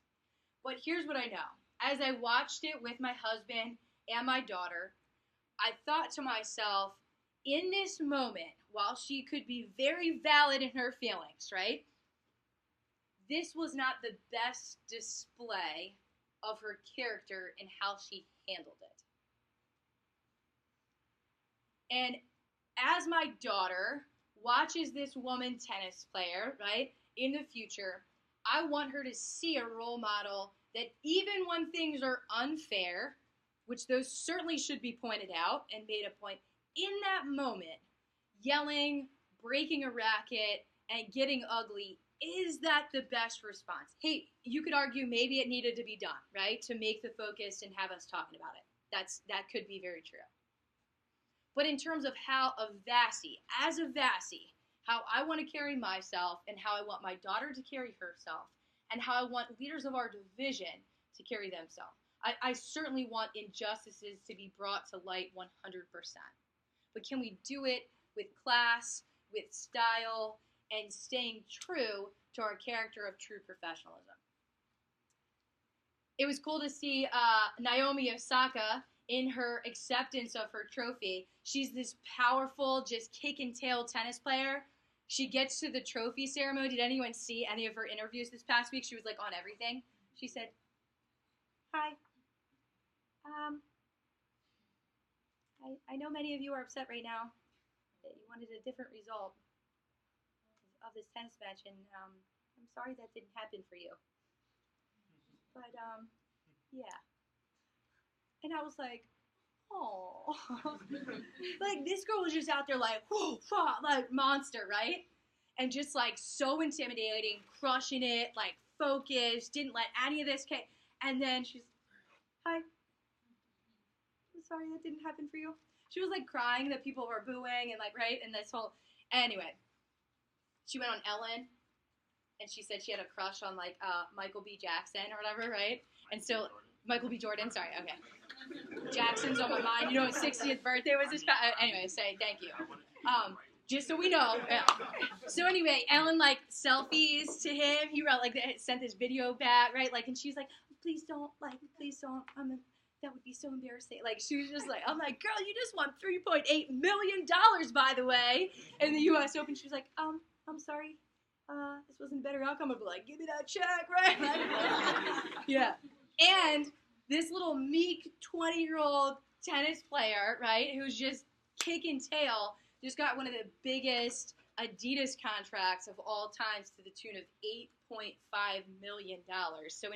But here's what I know. As I watched it with my husband and my daughter, I thought to myself, in this moment, while she could be very valid in her feelings, right? This was not the best display of her character and how she handled it. And as my daughter watches this woman tennis player, right, in the future, I want her to see a role model that even when things are unfair, which those certainly should be pointed out and made a point, in that moment, yelling, breaking a racket, and getting ugly, is that the best response? Hey, you could argue maybe it needed to be done, right, to make the focus and have us talking about it. That could be very true. But in terms of how as a Vassie, how I want to carry myself and how I want my daughter to carry herself and how I want leaders of our division to carry themselves, I certainly want injustices to be brought to light 100%. But can we do it with class, with style, and staying true to our character of true professionalism? It was cool to see Naomi Osaka in her acceptance of her trophy. She's this powerful, just kick and tail tennis player. She gets to the trophy ceremony. Did anyone see any of her interviews this past week? She was like on everything. She said, I know many of you are upset right now that you wanted a different result of this tennis match, and I'm sorry that didn't happen for you. But yeah. And I was like, oh, like this girl was just out there like, whoa, like monster, right? And just like so intimidating, crushing it, like focused, didn't let any of this and then she's, hi, I'm sorry that didn't happen for you. She was like crying that people were booing and like, right? And this whole, anyway, she went on Ellen and she said she had a crush on like Michael B. Jackson or whatever, right? And so, Michael B. Jordan, sorry, okay. Jackson's on my mind. You know, his 60th birthday was this. Anyway, say thank you. Just so we know. So anyway, Ellen like selfies to him. He wrote like sent this video back, right? Like, and she's like, please don't. That would be so embarrassing. Like, she was just like, I'm like, girl, you just won $3.8 million, by the way, in the U.S. Open. She was like, I'm sorry. This wasn't a better outcome. I'd be like, give me that check, right? Yeah. And this little meek 20-year-old tennis player, right, who's just kicking tail, just got one of the biggest Adidas contracts of all times to the tune of $8.5 million. So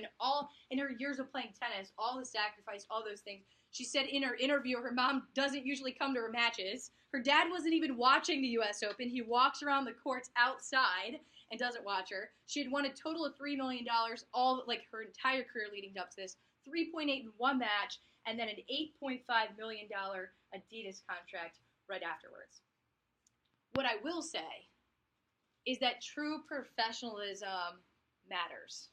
in her years of playing tennis, all the sacrifice, all those things, she said in her interview, her mom doesn't usually come to her matches. Her dad wasn't even watching the U.S. Open. He walks around the courts outside and doesn't watch her. She had won a total of $3 million, all like her entire career leading up to this. 3.8 in one match, and then an $8.5 million Adidas contract right afterwards. What I will say is that true professionalism matters.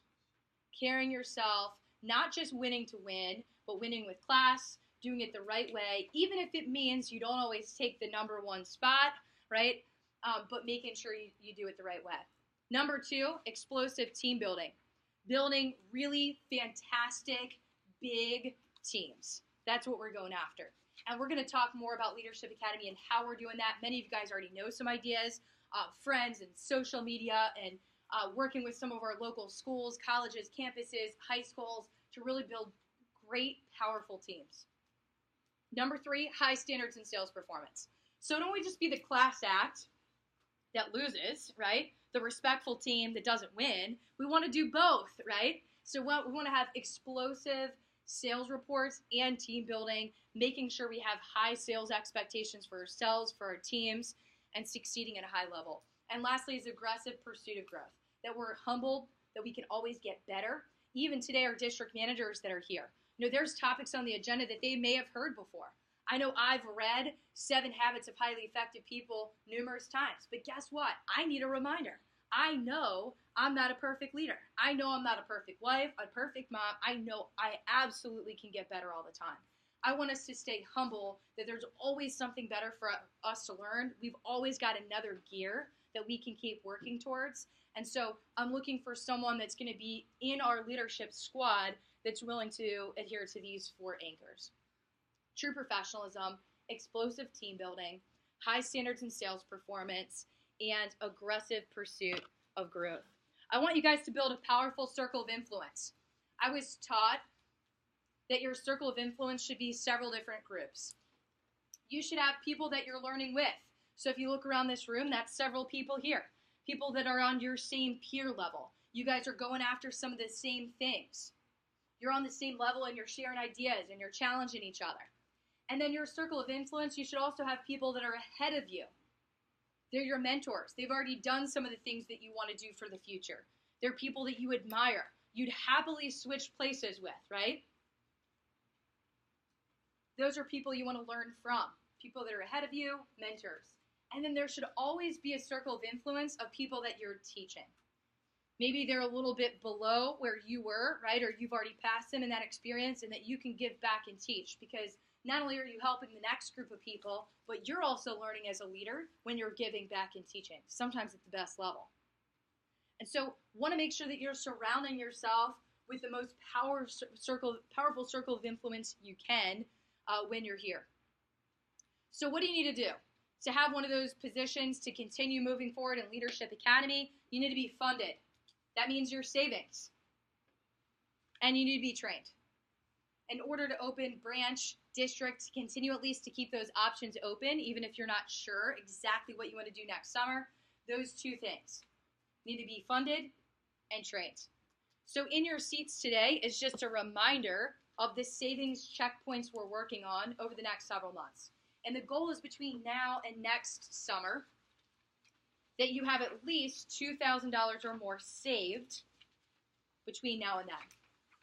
Carrying yourself, not just winning to win, but winning with class, doing it the right way, even if it means you don't always take the number one spot, right? But making sure you do it the right way. Number 2, explosive team building. Building really fantastic, big teams. That's what we're going after. And we're going to talk more about Leadership Academy and how we're doing that. Many of you guys already know some ideas, friends and social media and working with some of our local schools, colleges, campuses, high schools to really build great, powerful teams. Number 3, high standards in sales performance. So don't we just be the class act that loses, right? The respectful team that doesn't win. We want to do both, right? So we want to have explosive sales reports and team building, making sure we have high sales expectations for ourselves, for our teams, and succeeding at a high level. And lastly is aggressive pursuit of growth, that we're humbled, that we can always get better. Even today, our district managers that are here, there's topics on the agenda that they may have heard before. I know I've read 7 Habits of Highly Effective People numerous times, but guess what? I need a reminder. I know I'm not a perfect leader. I know I'm not a perfect wife, a perfect mom. I know I absolutely can get better all the time. I want us to stay humble, that there's always something better for us to learn. We've always got another gear that we can keep working towards. And so I'm looking for someone that's going to be in our leadership squad that's willing to adhere to these 4 anchors. True professionalism, explosive team building, high standards in sales performance, and aggressive pursuit of growth. I want you guys to build a powerful circle of influence. I was taught that your circle of influence should be several different groups. You should have people that you're learning with. So if you look around this room, that's several people here. People that are on your same peer level. You guys are going after some of the same things. You're on the same level and you're sharing ideas and you're challenging each other. And then your circle of influence, you should also have people that are ahead of you. They're your mentors. They've already done some of the things that you want to do for the future. They're people that you admire. You'd happily switch places with, right? Those are people you want to learn from. People that are ahead of you, mentors. And then there should always be a circle of influence of people that you're teaching. Maybe they're a little bit below where you were, right? Or you've already passed them in that experience and that you can give back and teach, because not only are you helping the next group of people, but you're also learning as a leader when you're giving back and teaching, sometimes at the best level. And so want to make sure that you're surrounding yourself with the most powerful circle of influence you can when you're here. So what do you need to do? To have one of those positions to continue moving forward in Leadership Academy, you need to be funded. That means your savings. And you need to be trained. in order to open branch, district, continue at least to keep those options open, even if you're not sure exactly what you want to do next summer, those two things need to be funded and trained. So in your seats today is just a reminder of the savings checkpoints we're working on over the next several months. And the goal is between now and next summer that you have at least $2,000 or more saved between now and then.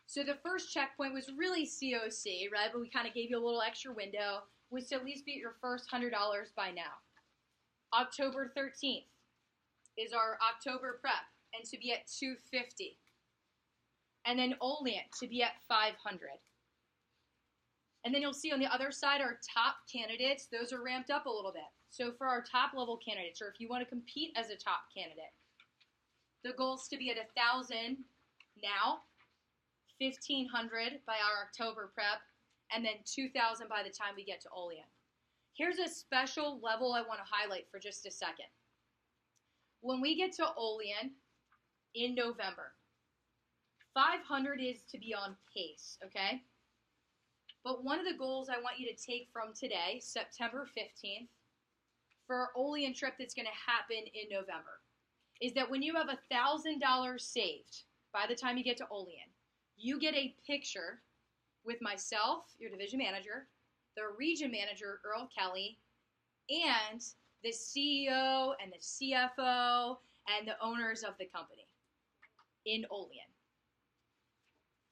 So the first checkpoint was really COC, right? But we kind of gave you a little extra window, was to at least be at your first $100 by now. October 13th is our October prep, and to be at $250. And then Oleant to be at $500. And then you'll see on the other side our top candidates, those are ramped up a little bit. So for our top level candidates, or if you want to compete as a top candidate, the goal is to be at $1,000 now, $1,500 by our October prep, and then $2,000 by the time we get to Olean. Here's a special level I want to highlight for just a second. When we get to Olean in November, 500 is to be on pace, okay? But one of the goals I want you to take from today, September 15th, for our Olean trip that's going to happen in November, is that when you have $1,000 saved by the time you get to Olean, you get a picture with myself, your division manager, the region manager, Earl Kelly, and the CEO and the CFO and the owners of the company in Olean.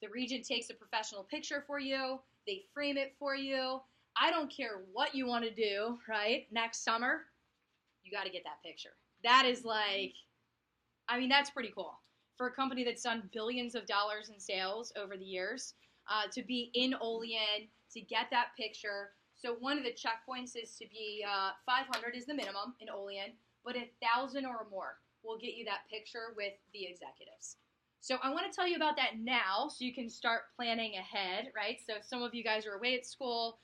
The region takes a professional picture for you. They frame it for you. I don't care what you want to do, right? Next summer, you got to get that picture. That is like, I mean, that's pretty cool. For a company that's done billions of dollars in sales over the years, to be in Olean, to get that picture. So one of the checkpoints is to be 500 is the minimum in Olean, but 1,000 or more will get you that picture with the executives. So I want to tell you about that now so you can start planning ahead, right? So some of you guys are away at school.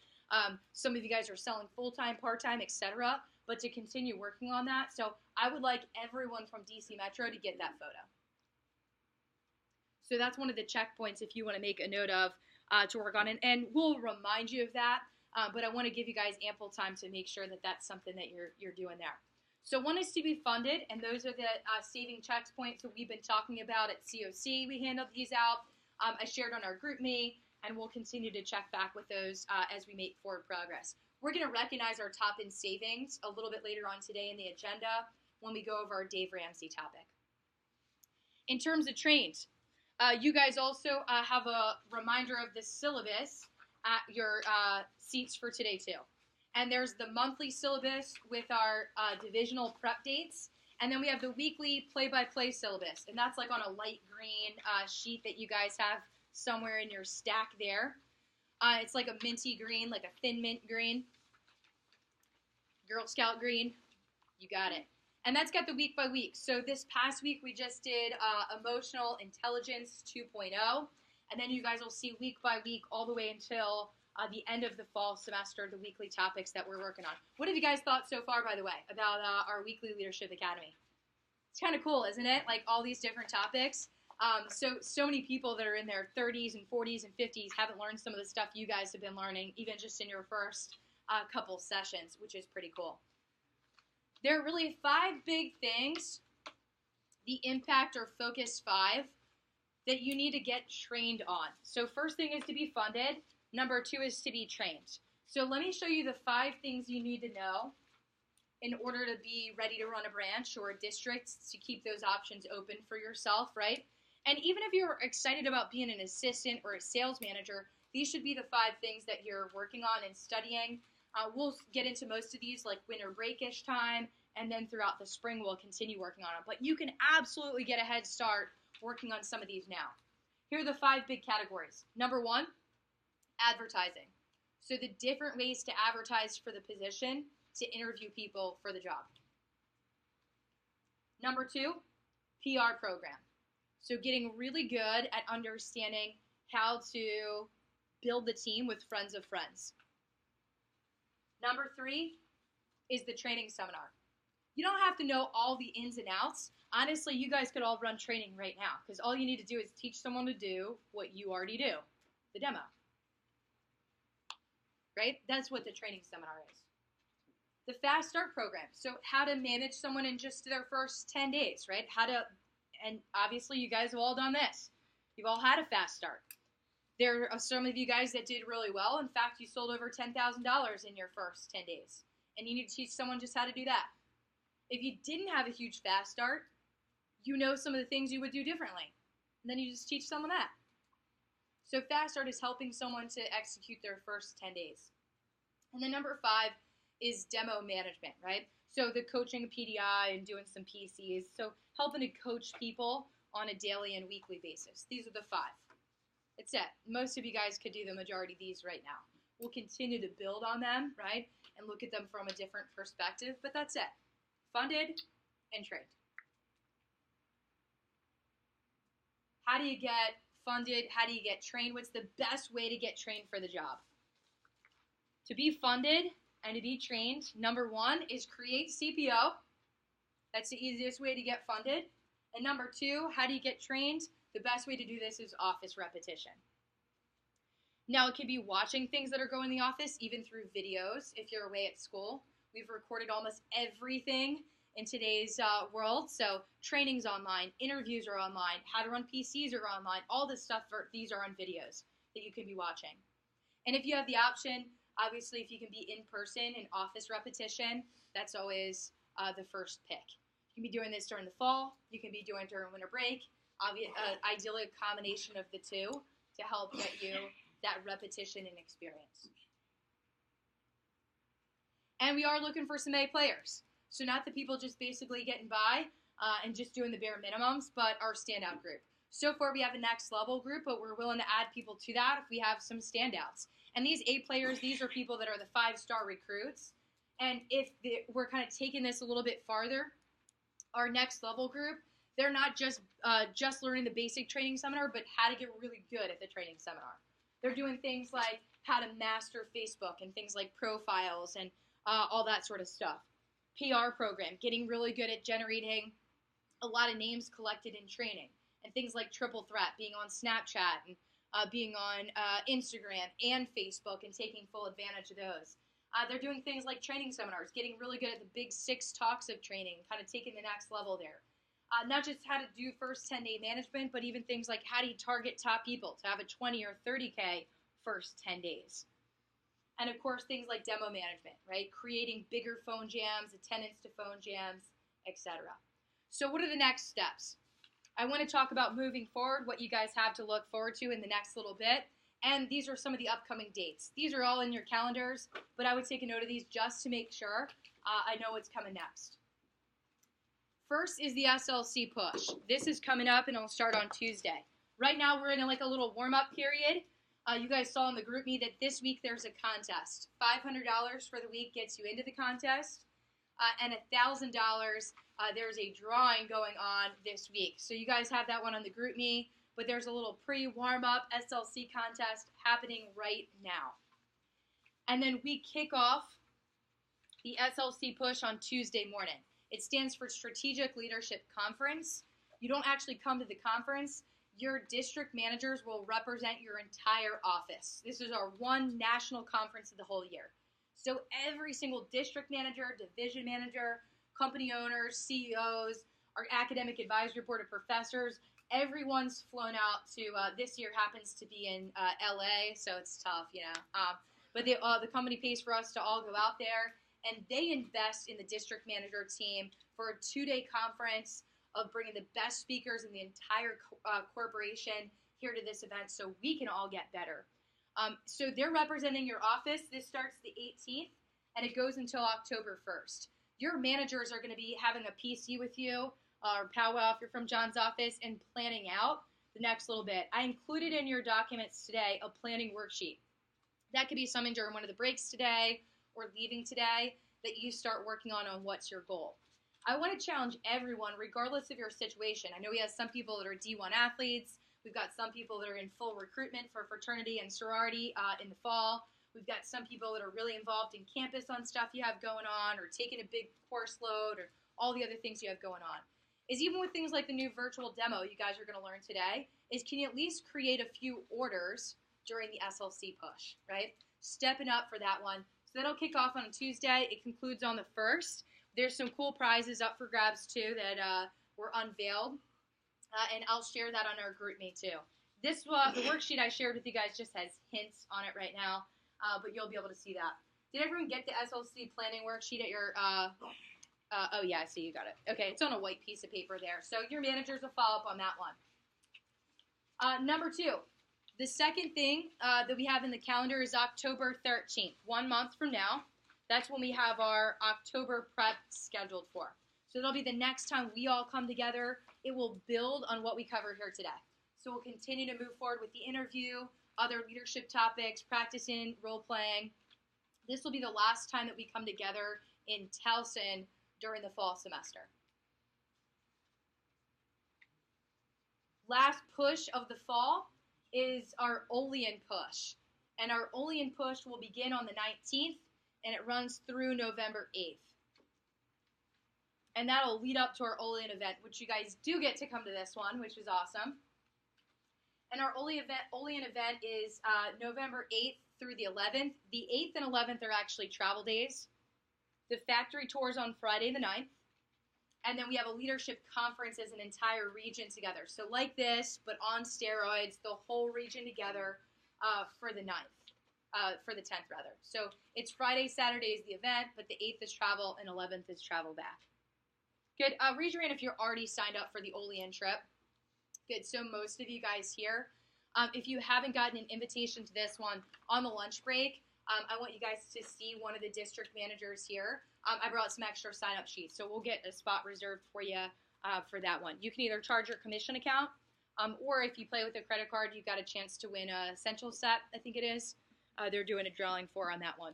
Some of you guys are selling full-time, part-time, etc. But to continue working on that. So I would like everyone from DC Metro to get that photo. So that's one of the checkpoints if you want to make a note of to work on. And we'll remind you of that. But I want to give you guys ample time to make sure that that's something that you're doing there. So one is to be funded, and those are the saving checkpoints that we've been talking about at COC. We handled these out. I shared on our group me, and we'll continue to check back with those as we make forward progress. We're going to recognize our top in savings a little bit later on today in the agenda when we go over our Dave Ramsey topic. In terms of trains, you guys also have a reminder of the syllabus at your seats for today too. And there's the monthly syllabus with our divisional prep dates. And then we have the weekly play-by-play syllabus. And that's like on a light green sheet that you guys have somewhere in your stack there. It's like a minty green, like a thin mint green. Girl Scout green. You got it. And that's got the week by week. So this past week we just did Emotional Intelligence 2.0. And then you guys will see week by week all the way until the end of the fall semester, the weekly topics that we're working on. What have you guys thought so far, by the way, about our weekly Leadership Academy? It's kind of cool, isn't it? Like all these different topics. So many people that are in their 30s and 40s and 50s haven't learned some of the stuff you guys have been learning, even just in your first couple sessions, which is pretty cool. There are really 5 big things, the impact or focus 5, that you need to get trained on. So first thing is to be funded. Number 2 is to be trained. So let me show you the 5 things you need to know in order to be ready to run a branch or a district, to keep those options open for yourself, right? And even if you're excited about being an assistant or a sales manager, these should be the 5 things that you're working on and studying. We'll get into most of these like winter break-ish time, and then throughout the spring we'll continue working on them. But you can absolutely get a head start working on some of these now. Here are the 5 big categories. Number 1, advertising. So the different ways to advertise for the position to interview people for the job. Number 2, PR program. So getting really good at understanding how to build the team with friends of friends. Number 3 is the training seminar. You don't have to know all the ins and outs. Honestly, you guys could all run training right now because all you need to do is teach someone to do what you already do, the demo. right? That's what the training seminar is. The Fast Start program. So how to manage someone in just their first 10 days, right? And obviously you guys have all done this. You've all had a fast start. There are some of you guys that did really well. In fact, you sold over $10,000 in your first 10 days. And you need to teach someone just how to do that. If you didn't have a huge fast start, you know some of the things you would do differently. And then you just teach someone that. So fast start is helping someone to execute their first 10 days. And then number 5 is demo management, right? So the coaching a PDI and doing some PCs. So helping to coach people on a daily and weekly basis. These are the 5. That's it. Most of you guys could do the majority of these right now. We'll continue to build on them, right? And look at them from a different perspective, but that's it. Funded and trained. How do you get funded? How do you get trained? What's the best way to get trained for the job? To be funded and to be trained, number 1 is create CPO. That's the easiest way to get funded. And number 2, how do you get trained? The best way to do this is office repetition. Now, it can be watching things that are going in the office, even through videos if you're away at school. We've recorded almost everything in today's world. So training's online, interviews are online, how to run PCs are online, all this stuff, these are on videos that you can be watching. And if you have the option, obviously if you can be in person in office repetition, that's always the first pick. You can be doing this during the fall, you can be doing it during winter break, ideally a combination of the two to help get you that repetition and experience. And we are looking for some A players. So not the people just basically getting by and just doing the bare minimums, but our standout group. So far we have a next level group, but we're willing to add people to that if we have some standouts. And these A players, these are people that are the 5-star recruits. And if we're kind of taking this a little bit farther, our next level group, they're not just learning the basic training seminar, but how to get really good at the training seminar. They're doing things like how to master Facebook and things like profiles and all that sort of stuff. PR program, getting really good at generating a lot of names collected in training. And things like triple threat, being on Snapchat and being on Instagram and Facebook and taking full advantage of those. They're doing things like training seminars, getting really good at the big 6 talks of training, kind of taking the next level there. Not just how to do first 10-day management, but even things like how do you target top people to have a 20 or 30K first 10 days. And of course, things like demo management, right? Creating bigger phone jams, attendance to phone jams, etc. So what are the next steps? I want to talk about moving forward, what you guys have to look forward to in the next little bit. And these are some of the upcoming dates. These are all in your calendars, but I would take a note of these just to make sure I know what's coming next. First is the SLC push. This is coming up and it'll start on Tuesday. Right now we're in a little warm-up period. You guys saw in the group me that this week there's a contest. $500 for the week gets you into the contest. And $1,000, there's a drawing going on this week. So you guys have that one on the group me, but there's a little pre-warm-up SLC contest happening right now. And then we kick off the SLC push on Tuesday morning. It stands for Strategic Leadership Conference. You don't actually come to the conference. Your district managers will represent your entire office. This is our one national conference of the whole year. So every single district manager, division manager, company owners, CEOs, our academic advisory board of professors, everyone's flown out to, this year happens to be in LA, so it's tough, you know. But the company pays for us to all go out there, and they invest in the district manager team for a 2-day conference of bringing the best speakers in the entire corporation here to this event so we can all get better. So they're representing your office. This starts the 18th, and it goes until October 1st. Your managers are going to be having a PC with you, or powwow if you're from John's office, and planning out the next little bit. I included in your documents today a planning worksheet. That could be something during one of the breaks today or leaving today that you start working on what's your goal. I want to challenge everyone, regardless of your situation. I know we have some people that are D1 athletes. We've got some people that are in full recruitment for fraternity and sorority in the fall. We've got some people that are really involved in campus on stuff you have going on or taking a big course load or all the other things you have going on. Is even with things like the new virtual demo you guys are going to learn today, is can you at least create a few orders during the SLC push, right? Stepping up for that one. So that'll kick off on Tuesday. It concludes on the 1st. There's some cool prizes up for grabs, too, that were unveiled. And I'll share that on our GroupMe, too. The worksheet I shared with you guys just has hints on it right now, but you'll be able to see that. Did everyone get the SLC planning worksheet at your oh, yeah, I see you got it. Okay, it's on a white piece of paper there. So your managers will follow up on that one. Number 2, the second thing that we have in the calendar is October 13th, 1 month from now. That's when we have our October prep scheduled for. So that'll be the next time we all come together. It will build on what we covered here today. So we'll continue to move forward with the interview, other leadership topics, practicing, role-playing. This will be the last time that we come together in Towson during the fall semester. Last push of the fall is our Olean push. And our Olean push will begin on the 19th, and it runs through November 8th. And that'll lead up to our Olean event, which you guys do get to come to this one, which is awesome. And our Olean event is November 8th through the 11th. The 8th and 11th are actually travel days. The factory tour is on Friday the 9th. And then we have a leadership conference as an entire region together. So like this, but on steroids, the whole region together for the 9th, for the 10th rather. So it's Friday, Saturday is the event, but the 8th is travel and 11th is travel back. Good. Raise your hand if you're already signed up for the Olean trip. Good. So most of you guys here, if you haven't gotten an invitation to this one on the lunch break, I want you guys to see one of the district managers here. I brought some extra sign-up sheets, so we'll get a spot reserved for you for that one. You can either charge your commission account, or if you play with a credit card, you've got a chance to win a Essential set, I think it is. They're doing a drawing for on that one.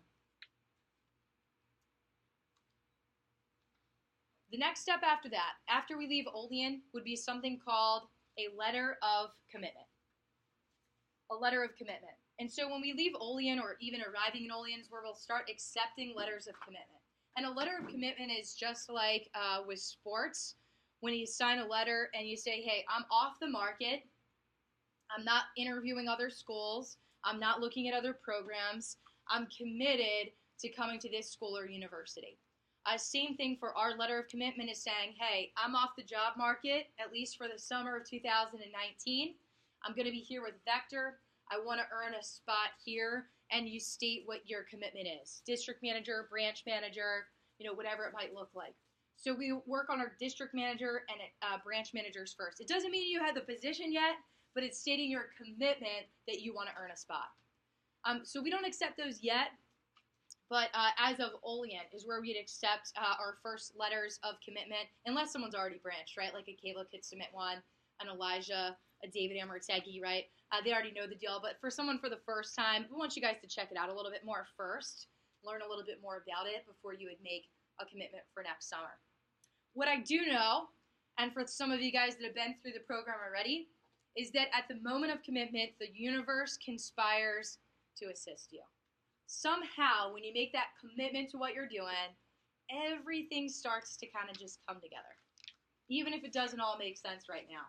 The next step after that, after we leave Olean, would be something called a letter of commitment. A letter of commitment. And so when we leave Olean or even arriving in Olean is where we'll start accepting letters of commitment. And a letter of commitment is just like with sports. When you sign a letter and you say, hey, I'm off the market. I'm not interviewing other schools. I'm not looking at other programs. I'm committed to coming to this school or university. Same thing for our letter of commitment is saying, hey, I'm off the job market, at least for the summer of 2019. I'm going to be here with Vector. I want to earn a spot here, and you state what your commitment is. District manager, branch manager, whatever it might look like. So we work on our district manager and branch managers first. It doesn't mean you have the position yet, but it's stating your commitment that you want to earn a spot. So we don't accept those yet. But as of Olean is where we'd accept our first letters of commitment, unless someone's already branched, right? Like a Kayla could submit one, an Elijah, a David Amartegi, right? They already know the deal. But for someone for the first time, we want you guys to check it out a little bit more first, learn a little bit more about it before you would make a commitment for next summer. What I do know, and for some of you guys that have been through the program already, is that at the moment of commitment, the universe conspires to assist you. Somehow, when you make that commitment to what you're doing, everything starts to kind of just come together, even if it doesn't all make sense right now.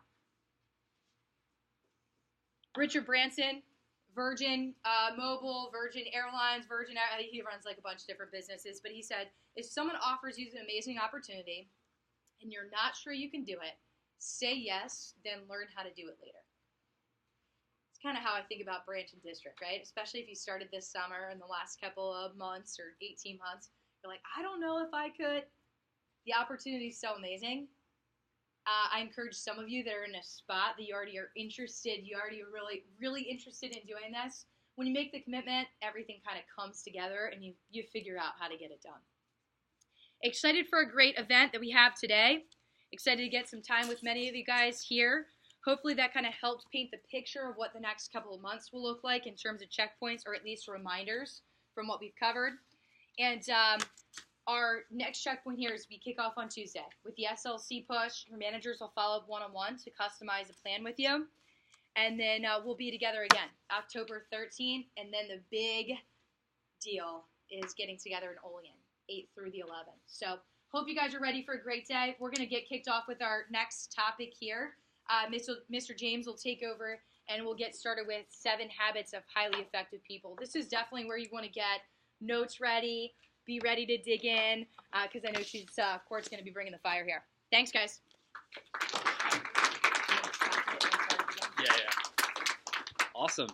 Richard Branson, Virgin Mobile, Virgin Airlines, I think he runs like a bunch of different businesses, but he said, if someone offers you an amazing opportunity and you're not sure you can do it, say yes, then learn how to do it later. Kind of how I think about branch and district, right? Especially if you started this summer in the last couple of months or 18 months, you're like, I don't know if I could. The opportunity is so amazing. I encourage some of you that are in a spot that you already are interested, you already are really, really interested in doing this. When you make the commitment, everything kind of comes together and you figure out how to get it done. Excited for a great event that we have today. Excited to get some time with many of you guys here. Hopefully that kind of helped paint the picture of what the next couple of months will look like in terms of checkpoints or at least reminders from what we've covered. And our next checkpoint here is we kick off on Tuesday. With the SLC push, your managers will follow up one-on-one to customize a plan with you. And then we'll be together again, October 13th. And then the big deal is getting together in Olean, 8th through the 11th. So hope you guys are ready for a great day. We're going to get kicked off with our next topic here. Mr. James will take over and we'll get started with 7 habits of highly effective people. This is definitely where you want to get notes ready, be ready to dig in, because I know Court's going to be bringing the fire here. Thanks, guys. Yeah. Awesome.